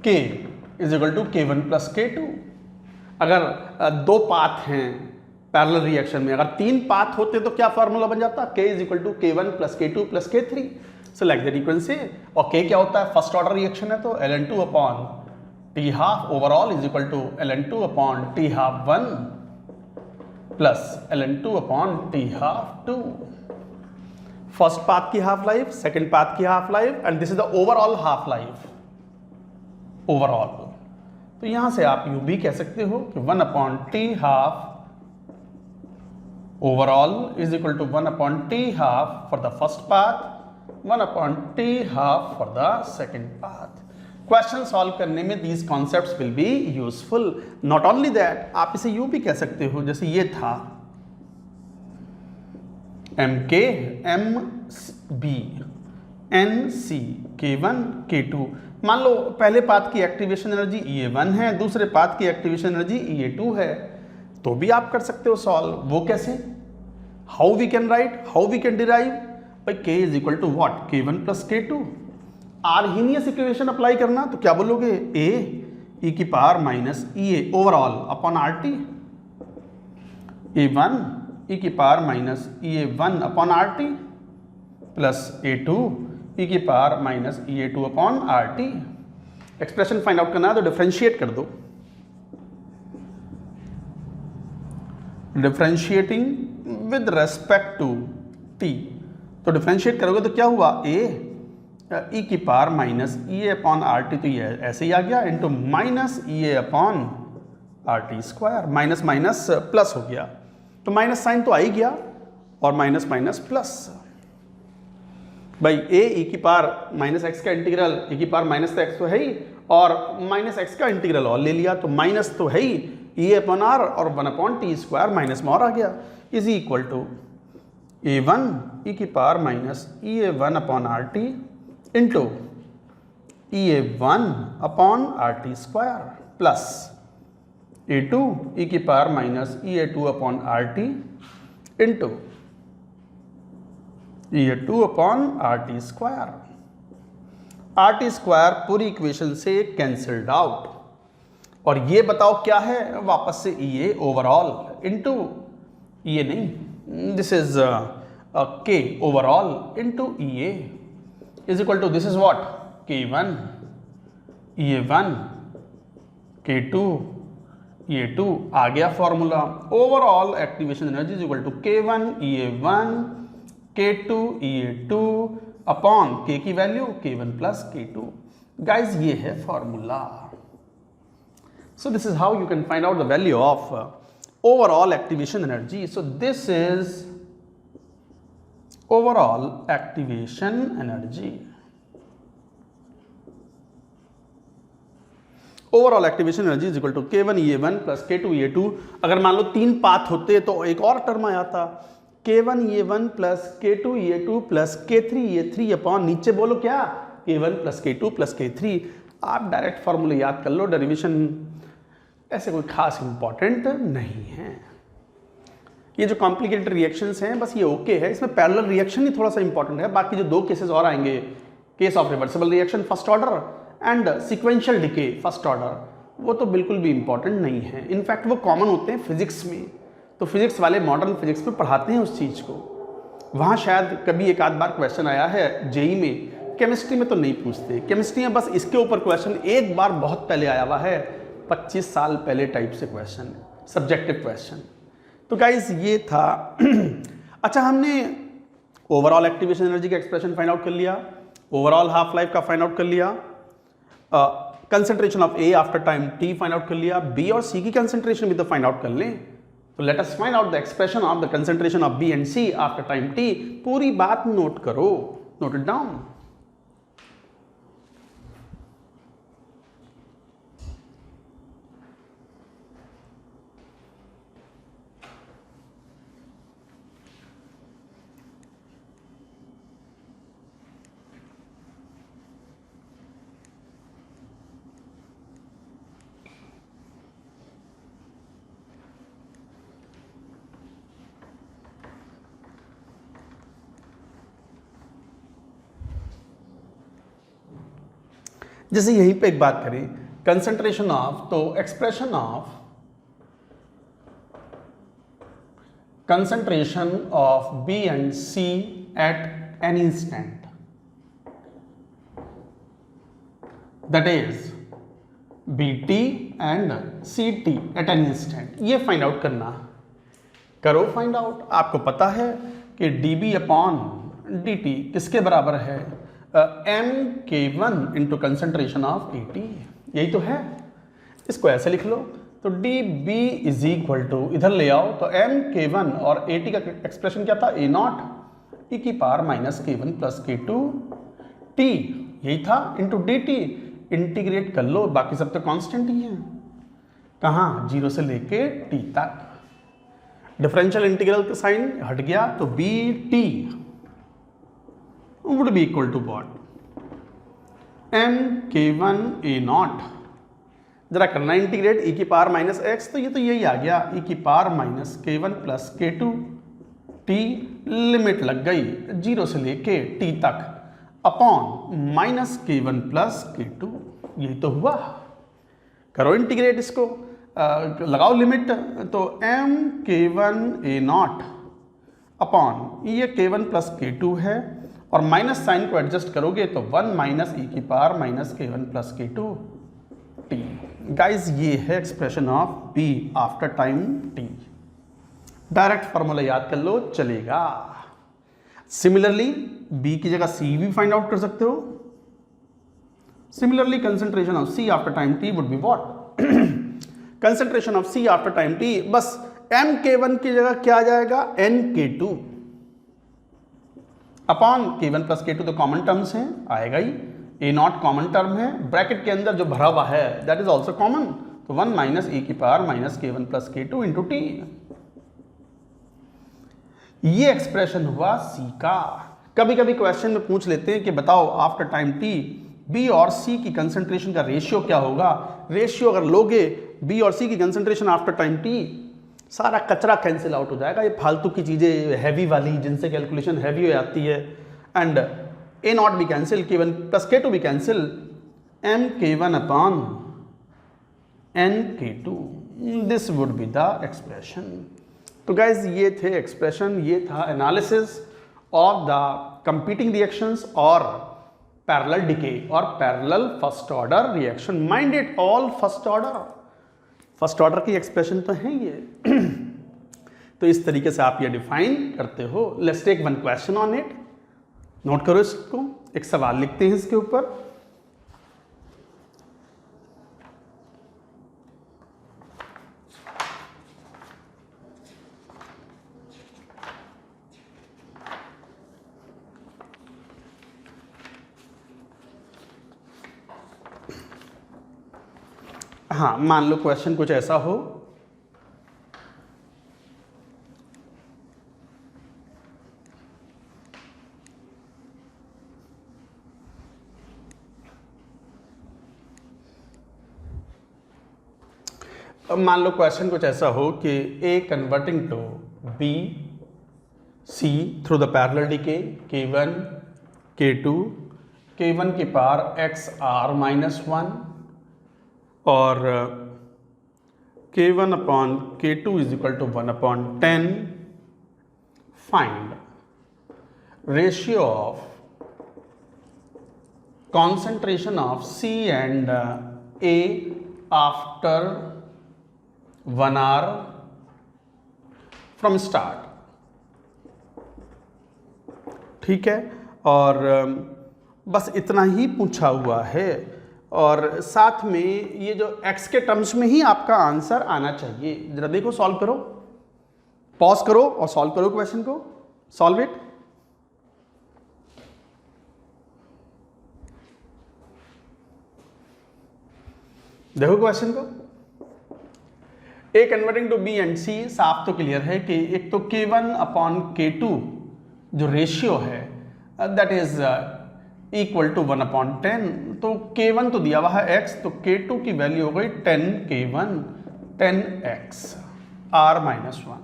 के is equal to K one plus K to. अगर दो पाथ हैं पैरेलल रिएक्शन में, अगर 3 पाथ होते तो क्या फॉर्मूला बन जाता, के is equal to K one plus K two plus के थ्री। Select the sequence. और के क्या होता है, फर्स्ट ऑर्डर रिएक्शन है तो ln2 upon T half overall is equal to ln2 upon T half 1 plus ln2 upon T half 2। First path की half life, second path की half life, and this is the overall half life overall. तो यहां से आप you भी कह सकते हो कि 1 upon T half overall is equal to 1 upon T half for the first path, 1 upon T half for the second path. Question solve करने में these concepts will be useful. Not only that, आप इसे you भी कह सकते हो, जैसे ये था एम के एम बी एन सी के वन के टू। मान लो पहले पाथ की एक्टिवेशन एनर्जी E1 है, दूसरे पाथ की एक्टिवेशन एनर्जी E2 है, तो भी आप कर सकते हो सॉल्व। वो कैसे, how we can write, how we can derive, भाई K is equal to what, K one plus K two. Arrhenius equation apply करना तो क्या बोलोगे, ए ई की power minus E A overall upon R T. A1 e की power minus EA1 upon RT plus A2 e की power minus EA2 upon RT। Expression find out करना है तो डिफरेंशिएट कर दो। Differentiating with respect to t, तो differentiate करोगे तो क्या हुआ, a e की power minus EA upon RT, तो ये ऐसे ही आ गया, into minus EA upon RT square. Minus minus plus हो गया, तो माइनस साइन तो आ ही गया, और माइनस माइनस प्लस। भाई a e की पावर माइनस एक्स का इंटीग्रल, e की पावर माइनस तो x तो है ही, और माइनस एक्स का इंटीग्रल और ले लिया, तो माइनस तो है ही EA अपॉन R, और 1 अपॉन टी स्क्वायर माइनस में और आ गया, is equal to A1 e की power minus EA1 upon RT into EA1 upon RT square plus A2 e की power minus EA2 upon RT into EA2 upon RT square. RT square पूरी equation से cancelled out, और ये बताओ क्या है, वापस से EA ओवरऑल इंटू EA नहीं, this is K overall into EA is equal to, this is what, K1 EA1 K2 EA2, आ गया formula. Overall activation energy is equal to K1 EA1 K2 EA2 upon K की value K1 plus K2। Guys ये है formula. So this is how you can find out the value of overall activation energy. So this is overall activation energy. Overall activation energy is equal to K1 EA1 plus K2 EA2। अगर मान लो 3 path होते तो एक और term आ जाता, K1 EA1 plus K2 EA2 plus K3 EA3 upon नीचे बोलो क्या, K1 plus K2 plus K3। आप डायरेक्ट फॉर्मूले याद कर लो, डेरिवेशन ऐसे कोई खास इंपॉर्टेंट नहीं है। ये जो कॉम्प्लिकेटेड रिएक्शंस हैं बस ये ओके है, इसमें पैरेलल रिएक्शन ही थोड़ा सा इंपॉर्टेंट है, बाकी जो 2 केसेस और आएंगे, case of reversible reaction first order and sequential decay first order, वो तो बिल्कुल भी इंपॉर्टेंट नहीं है। इनफैक्ट वो कॉमन होते हैं फिजिक्स में, तो फिजिक्स वाले मॉडर्न फिजिक्स में पढ़ाते हैं उस चीज़ को, वहाँ शायद कभी एक आध बार क्वेश्चन आया है जेई में, केमिस्ट्री में तो नहीं पूछते। केमिस्ट्री में बस इसके ऊपर क्वेश्चन एक बार बहुत पहले आया हुआ है, 25 साल पहले टाइप से क्वेश्चन, सब्जेक्टिव क्वेश्चन। तो गाइज ये था। अच्छा, हमने ओवरऑल एक्टिवेशन एनर्जी का एक्सप्रेशन फाइंड आउट कर लिया, ओवरऑल हाफ लाइफ का फाइंड आउट कर लिया, concentration of A after time T find out कर लिया, बी और सी की कंसंट्रेशन भी तो फाइंड आउट कर लें। तो let us find out the expression of the concentration of B and C after time T. पूरी बात नोट करो, नोट इट डाउन। जैसे यहीं पे एक बात करें कंसंट्रेशन ऑफ, तो expression of concentration of B and C at an instant, that is BT and CT at an instant, ये फाइंड आउट करना। करो फाइंड आउट। आपको पता है कि dB अपॉन dt किसके बराबर है, mK1 into concentration of AT, यही तो है। इसको ऐसे लिख लो, तो dB इज इक्वल टू, इधर ले आओ तो mK1 और AT का एक्सप्रेशन क्या था, A0 e की power minus K1 plus K2 T, यही था, इंटू dt। इंटीग्रेट कर लो, बाकी सब तो कांस्टेंट ही है। कहाँ, 0 से लेके t तक। डिफरेंशियल इंटीग्रल का साइन हट गया, तो BT would be equal to what, mK1 A0। जरा करना इंटीग्रेट, e की पावर माइनस x, तो ये तो यही आ गया, e की power minus K1 plus K2 T, limit लग गई 0 से लेके t तक, upon minus K1 plus K2, यही तो हुआ। करो इंटीग्रेट इसको। लगाओ लिमिट, तो m k1 a not upon ये k1 प्लस k2 है, और माइनस साइन को एडजस्ट करोगे तो 1 माइनस e की power minus k1 plus k2 t। Guys ये है expression of b after time t। Direct formula याद कर लो, चलेगा। सिमिलरली b की जगह c भी फाइंड आउट कर सकते हो। Similarly concentration of c after time t would be what? Concentration of c after time t, बस m k1 की जगह क्या आ जाएगा? n k2 upon k1 plus k2 तो कॉमन टर्म्स हैं, आएगा ही। a नॉट कॉमन टर्म है, ब्रैकेट के अंदर जो भरा हुआ है दैट इज ऑल्सो कॉमन, तो 1 माइनस e की power minus k1 plus k2 into T. ये एक्सप्रेशन हुआ c का। कभी कभी क्वेश्चन में पूछ लेते हैं कि बताओ आफ्टर टाइम t b और c की कंसंट्रेशन का रेशियो क्या होगा। रेशियो अगर लोगे b और c की कंसंट्रेशन आफ्टर टाइम t, सारा कचरा कैंसिल आउट हो जाएगा। ये फालतू की चीज़ें हैवी वाली जिनसे कैलकुलेशन हैवी हो जाती है, एंड a नॉट भी कैंसिल, k1 प्लस k2 भी cancel, m k1 upon n k2, this would be the expression. तो गाइज ये थे एक्सप्रेशन, ये था analysis of the competing reactions और पैरेलल डिके और parallel first order reaction. Mind it all first order की expression तो है ये। तो इस तरीके से आप ये डिफाइन करते हो। Let's take one question on it. Note करो इसको, एक सवाल लिखते हैं इसके ऊपर। हाँ, मान लो क्वेश्चन कुछ ऐसा हो, मान लो क्वेश्चन कुछ ऐसा हो कि A converting to B C through the parallel decay K1 K2 K1 की पावर XR माइनस 1 और K1 upon K2 is equal to 1 upon 10। Find ratio of concentration of C and A after 1 hour from start। ठीक है, और बस इतना ही पूछा हुआ है, और साथ में ये जो x के टर्म्स में ही आपका आंसर आना चाहिए। जरा देखो, सॉल्व करो, पॉज करो और सॉल्व करो क्वेश्चन को, सॉल्व इट। देखो क्वेश्चन को, A converting to B and C, साफ तो क्लियर है कि एक तो K1 अपॉन K2 जो रेशियो है that is equal to 1 upon 10। तो K1 तो दिया हुआ है x, तो K2 की वैल्यू हो गई 10 K1 10x R माइनस 1।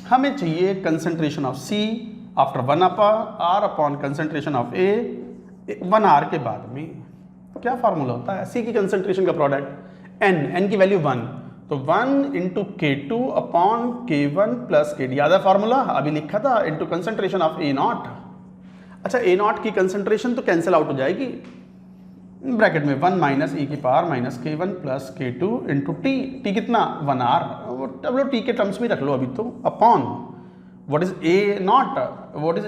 हमें चाहिए concentration of C after 1 R upon concentration of A 1 R के बाद में। क्या फार्मूला होता है? C की कंसंट्रेशन का प्रोडक्ट n की वैल्यू 1, तो 1 into K2 upon K1 plus K, याद है फार्मूला अभी लिखा था, into concentration of A not. अच्छा, A नॉट की कंसंट्रेशन तो कैंसिल आउट हो जाएगी, ब्रैकेट में 1 माइनस e की power minus K1 plus K2 into T कितना 1 R, अब लो टी के टर्म्स में रख लो अभी तो, upon what is A not, what is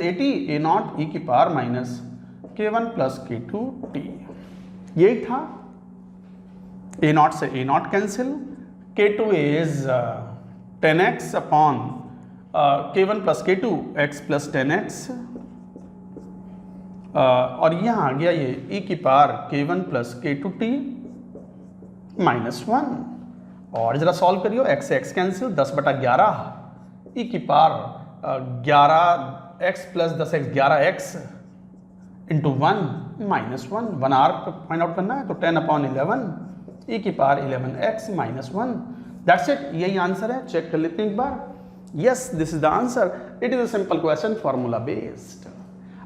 A not e की power minus K1 plus K2 T. यही था। A नॉट से A not cancel, K2 is 10x upon K1 plus K2 x plus 10x, और यहाँ आ गया ये e की power K1 plus K2 t minus 1। और जरा सॉल्व करियो, x से x कैंसिल, 10/11 e की power 11x plus 10x 11x into 1 minus 1 R find out करना है, तो 10 अपॉन 11 e की power 11x minus 1। That's it, यही आंसर है। चेक कर लेते हैं एक बार। Yes, this is the answer. It is a simple question, formula based.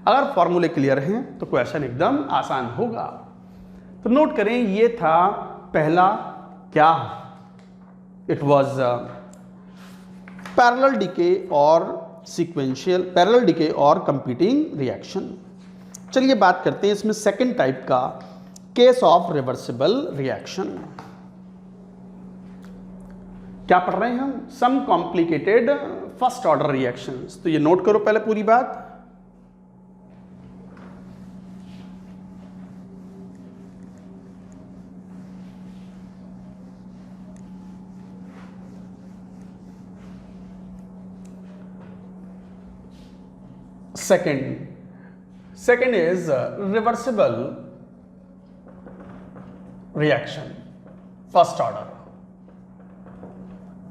अगर फॉर्मूले क्लियर हैं तो क्वेश्चन एकदम आसान होगा। तो नोट करें, ये था पहला क्या? इट वॉज पैरेलल डीके और सीक्वेंशियल, पैरेलल डीके और कंपीटिंग रिएक्शन। चलिए बात करते हैं इसमें सेकेंड टाइप का, केस ऑफ रिवर्सिबल रिएक्शन। क्या पढ़ रहे हैं हम? Some complicated first order reactions. तो ये नोट करो पहले पूरी बात। Second is reversible reaction, first order.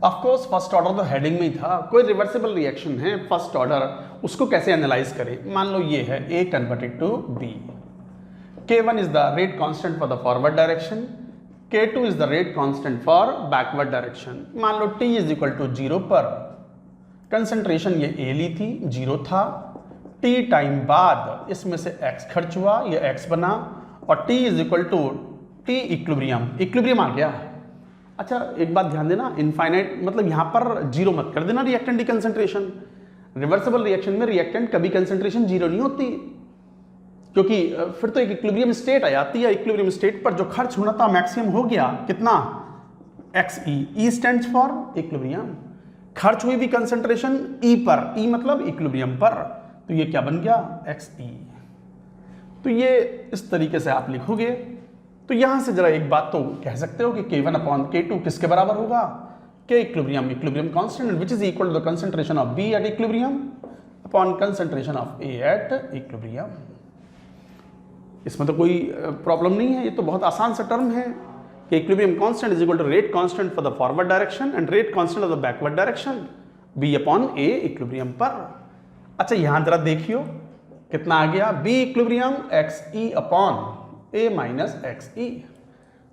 Of course first order तो हेडिंग में ही था, कोई रिवर्सिबल रिएक्शन है फर्स्ट ऑर्डर, उसको कैसे एनालाइज करें? मान लो ये है A converted to B, K1 is the rate constant for the forward direction, K2 is the rate constant for backward direction. मान लो T इज इक्वल टू 0 पर कंसंट्रेशन ये A ली थी, 0 था, T टाइम बाद इसमें से X खर्च हुआ, ये X बना, और T is equal to T equilibrium आ गया। अच्छा एक बात ध्यान देना, इनफाइनाइट मतलब यहाँ पर 0 मत कर देना रिएक्टेंट की कंसंट्रेशन। रिवर्सिबल रिएक्शन में रिएक्टेंट कभी कंसंट्रेशन 0 नहीं होती, क्योंकि फिर तो एक इक्विलिब्रियम स्टेट आ जाती है। इक्विलिब्रियम स्टेट पर जो खर्च होना था मैक्सिमम हो गया, कितना? XE, E stands for equilibrium. खर्च हुई भी कंसंट्रेशन E पर, E मतलब इक्विलिब्रियम पर, तो ये क्या बन गया? XE। तो ये इस तरीके से आप लिखोगे। तो यहां से जरा एक बात तो कह सकते हो कि K1 अपॉन K2 किसके बराबर होगा? K equilibrium constant which is equal to the concentration of B at equilibrium upon concentration of A at equilibrium. इसमें तो कोई प्रॉब्लम नहीं है, ये तो बहुत आसान सा टर्म है कि equilibrium constant is equal to rate constant for the forward direction and rate constant of the backward direction B upon A equilibrium पर। अच्छा यहां जरा देखियो कितना आ गया? B equilibrium XE upon A minus XE।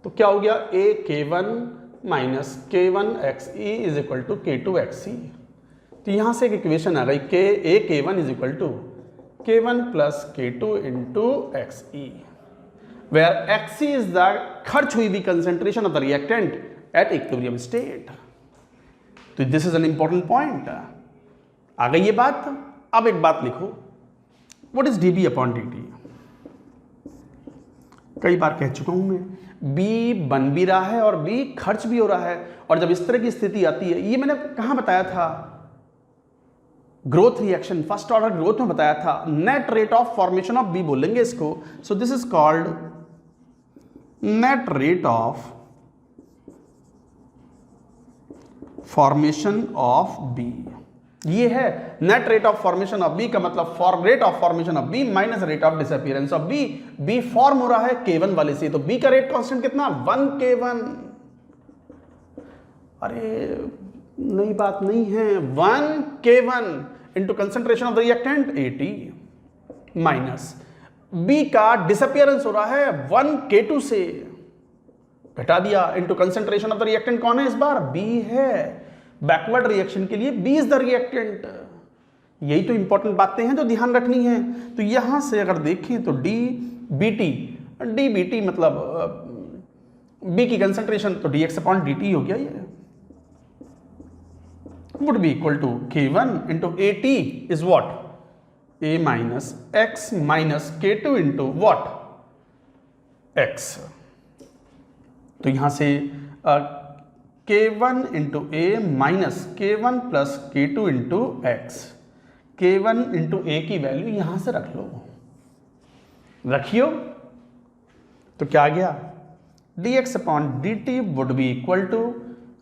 तो क्या हो गया? A K1 minus K1 XE is equal to K2 XE। तो यहां से एक इक्वेशन आ गई, A K1 is equal to K1 plus K2 into XE, where XE is the खर्च हुई भी concentration of the reactant at equilibrium state. तो this is an important point. आ गई ये बात। अब एक बात लिखो, what is dB upon dt? कई बार कह चुका हूं मैं, B बन भी रहा है और B खर्च भी हो रहा है, और जब इस तरह की स्थिति आती है, ये मैंने कहां बताया था? Growth reaction, first order growth में बताया था। Net rate of formation of B बोलेंगे इसको। सो this is called net rate of formation of B। ये है net rate of formation of B का मतलब rate of formation of B minus rate of disappearance of B। B form हो रहा है K1 वाले से, तो B का रेट कांस्टेंट कितना? 1 K1। अरे नई बात नहीं है, 1 K1 into concentration of the reactant 80 minus B का डिसअपीयरेंस हो रहा है 1 K2 से, घटा दिया, into concentration of the reactant कौन है इस बार? B है। बैकवर्ड रिएक्शन के लिए B इज द रिएक्टेंट। यही तो इंपॉर्टेंट बातें हैं जो ध्यान रखनी है। तो यहां से अगर देखें तो dBT मतलब B की कंसंट्रेशन, तो dx अपॉन dt हो गया। ये would be equal to K1 into AT is what? A minus X minus K2 into what? X। तो यहां से K1 into A minus K1 plus K2 into X। K1 into A की value यहां से रख लो, रखियो। तो क्या आ गया? dx upon dt would be equal to,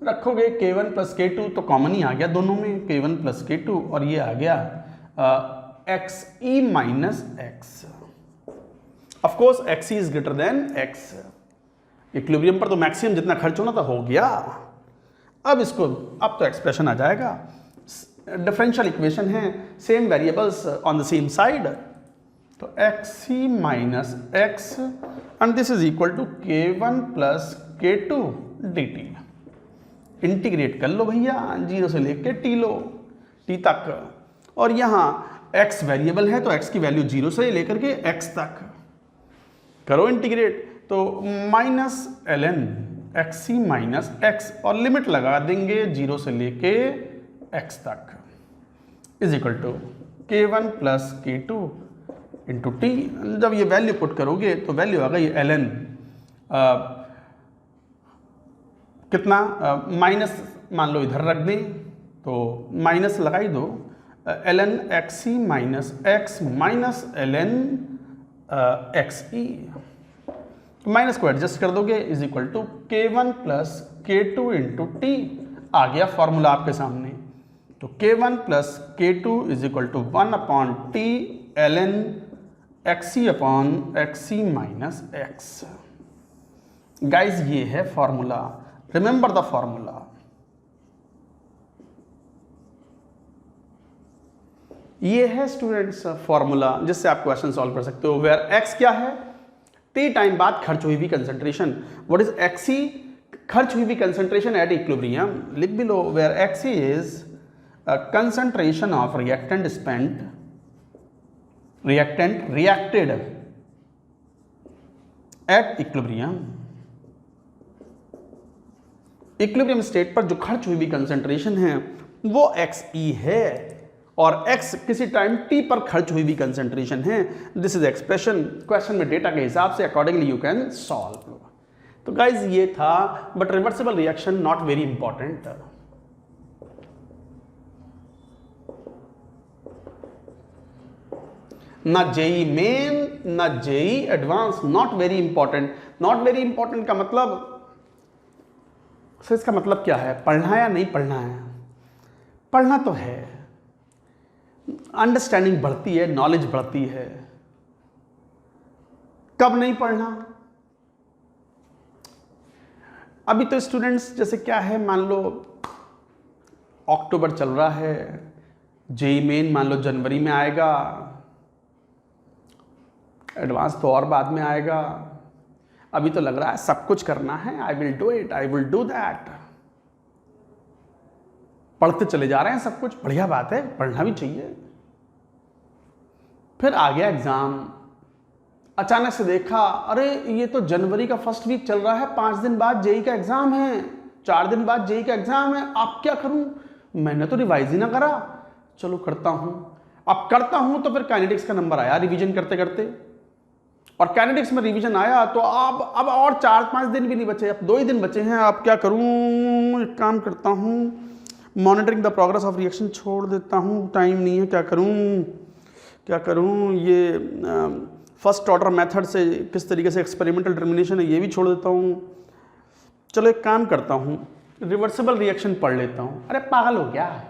रखोगे K1 प्लस K2 तो कॉमन ही आ गया दोनों में, K1 प्लस K2, और ये आ गया XE minus X। Of course XE is greater than X। Equilibrium पर तो मैक्सिमम जितना खर्च होना था हो गया। अब तो एक्सप्रेशन आ जाएगा। डिफरेंशियल इक्वेशन है, same variables on the same side, तो XE minus X and this is equal to K1 plus K2 dt। इंटीग्रेट कर लो भैया, 0 से लेके T लो, T तक, और यहाँ X वेरिएबल है तो X की वैल्यू 0 से लेकर के X तक करो इंटीग्रेट। तो minus ln X minus X और लिमिट लगा देंगे 0 से लेके x तक is equal to k1 plus k2 into T. जब ये वैल्यू पुट करोगे तो वैल्यू आ गई ln कितना माइनस मान लो इधर रख दें तो माइनस लगाई दो ln xc minus x minus ln xe minus को एडजस्ट कर दोगे is equal to k1 plus k2 into T. आ गया फॉर्मूला आपके सामने। तो k1 plus k2 is equal to 1 upon T ln xc upon xc minus x। Guys ये है फॉर्मूला, रिमेंबर द फॉर्मूला। ये है स्टूडेंट्स फॉर्मूला जिससे आप क्वेश्चन सॉल्व कर सकते हो। वेयर x क्या है, टी टाइम बाद खर्च हुई हुई कंसंट्रेशन। व्हाट इज xc, खर्च हुई हुई कंसंट्रेशन एट इक्विलिब्रियम। लिख भी लो, where xc is concentration of reactant spent, reacted at equilibrium. Equilibrium state पर जो खर्च हुई हुई कंसंट्रेशन है वो xe है और x किसी टाइम t पर खर्च हुई हुई कंसंट्रेशन है। दिस इज एक्सप्रेशन, क्वेश्चन में डेटा के हिसाब से अकॉर्डिंगली यू कैन सॉल्व। तो गाइज ये था, but reversible reaction not very important. ना जेई मेन ना JEE advance, not very important. Not very important का मतलब, सो इसका मतलब क्या है, पढ़ना है या नहीं पढ़ना है? पढ़ना तो है, अंडरस्टैंडिंग बढ़ती है, नॉलेज बढ़ती है। कब नहीं पढ़ना? अभी तो स्टूडेंट्स जैसे क्या है, मान लो अक्टूबर चल रहा है, जेई मेन मान लो जनवरी में आएगा, एडवांस तो और बाद में आएगा। अभी तो लग रहा है सब कुछ करना है, I will do it, I will do that. पढ़ते चले जा रहे हैं सब कुछ, बढ़िया बात है, पढ़ना भी चाहिए। फिर आ गया एग्जाम, अचानक से देखा अरे ये तो जनवरी का फर्स्ट वीक चल रहा है, 5 दिन बाद जेई का एग्जाम है, 4 दिन बाद जेई का एग्जाम है, अब क्या करूं? मैंने तो रिवाइज ही ना करा, चलो करता हूं। अब करता हूं तो फिर काइनेटिक्स का नंबर आया रिवीजन करते करते, और काइनेटिक्स में रिवीजन आया तो अब और 4-5 दिन भी नहीं बचे, अब 2 ही दिन बचे हैं। अब क्या करूं? एक काम करता हूं, monitoring the progress of reaction छोड़ देता हूं, टाइम नहीं है, क्या करूं? ये फर्स्ट ऑर्डर मेथड से किस तरीके से एक्सपेरिमेंटल डिटर्मिनेशन है ये भी छोड़ देता हूं। चलो एक काम करता हूं, रिवर्सिबल रिएक्शन पढ़ लेता हूं। अरे पागल हो गया,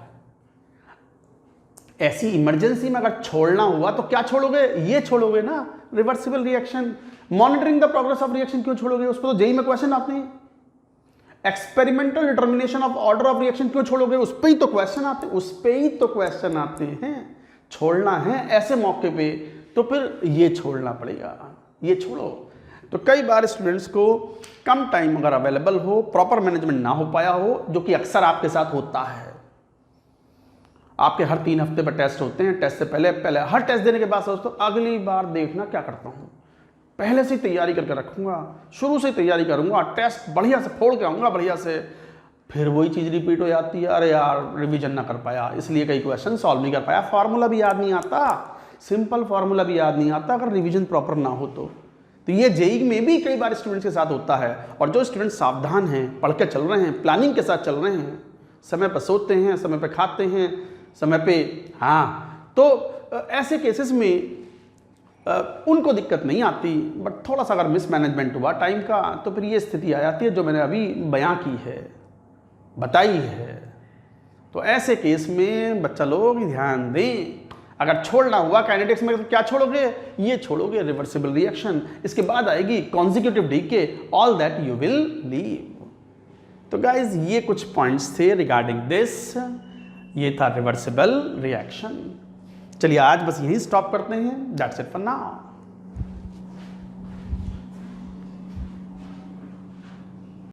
ऐसी इमरजेंसी में अगर छोड़ना हुआ तो क्या छोड़ोगे? ये छोड़ोगे ना, reversible reaction. Monitoring the progress of reaction क्यों छोड़ोगे? उस पर तो जेई में क्वेश्चन आते हैं। Experimental determination of order of reaction क्यों छोड़ोगे? उस पर ही तो क्वेश्चन आते हैं। छोड़ना है ऐसे मौके पे तो फिर ये छोड़ना पड़ेगा, ये छोड़ो। तो कई बार स्टूडेंट्स को कम टाइम अगर अवेलेबल हो, प्रॉपर मैनेजमेंट ना हो पाया हो, जो कि अक्सर आपके साथ होता है। आपके हर 3 हफ्ते पर टेस्ट होते हैं, टेस्ट से पहले हर टेस्ट देने के बाद सोचते हो अगली बार देखना क्या करता हूँ, पहले से ही तैयारी करके रखूंगा, शुरू से तैयारी करूंगा, टेस्ट बढ़िया से फोड़ के आऊँगा बढ़िया से। फिर वही चीज़ रिपीट हो जाती है, अरे यार रिवीजन ना कर पाया, इसलिए कई क्वेश्चन सॉल्व नहीं कर पाया, फार्मूला भी याद नहीं आता, सिंपल फार्मूला भी याद नहीं आता अगर रिवीजन प्रॉपर ना हो तो ये जेई में भी कई बार स्टूडेंट्स के साथ होता है। और जो स्टूडेंट सावधान हैं, पढ़ के चल रहे हैं, प्लानिंग के साथ चल रहे हैं, समय पर सोते हैं, समय पर खाते हैं, समय पे, हाँ, तो ऐसे केसेस में उनको दिक्कत नहीं आती। बट थोड़ा सा अगर मिसमैनेजमेंट हुआ टाइम का तो फिर ये स्थिति आ जाती है जो मैंने अभी बयां की है, बताई है। तो ऐसे केस में बच्चा लोग ध्यान दें, अगर छोड़ना हुआ काइनेटिक्स में तो क्या छोड़ोगे? ये छोड़ोगे रिवर्सिबल रिएक्शन। इसके बाद आएगी consecutive decay, all that you will leave. तो गाइज ये कुछ पॉइंट्स थे रिगार्डिंग दिस, ये था रिवर्सिबल रिएक्शन। चलिए आज बस यहीं स्टॉप करते हैं, दैट्स इट फॉर नाउ।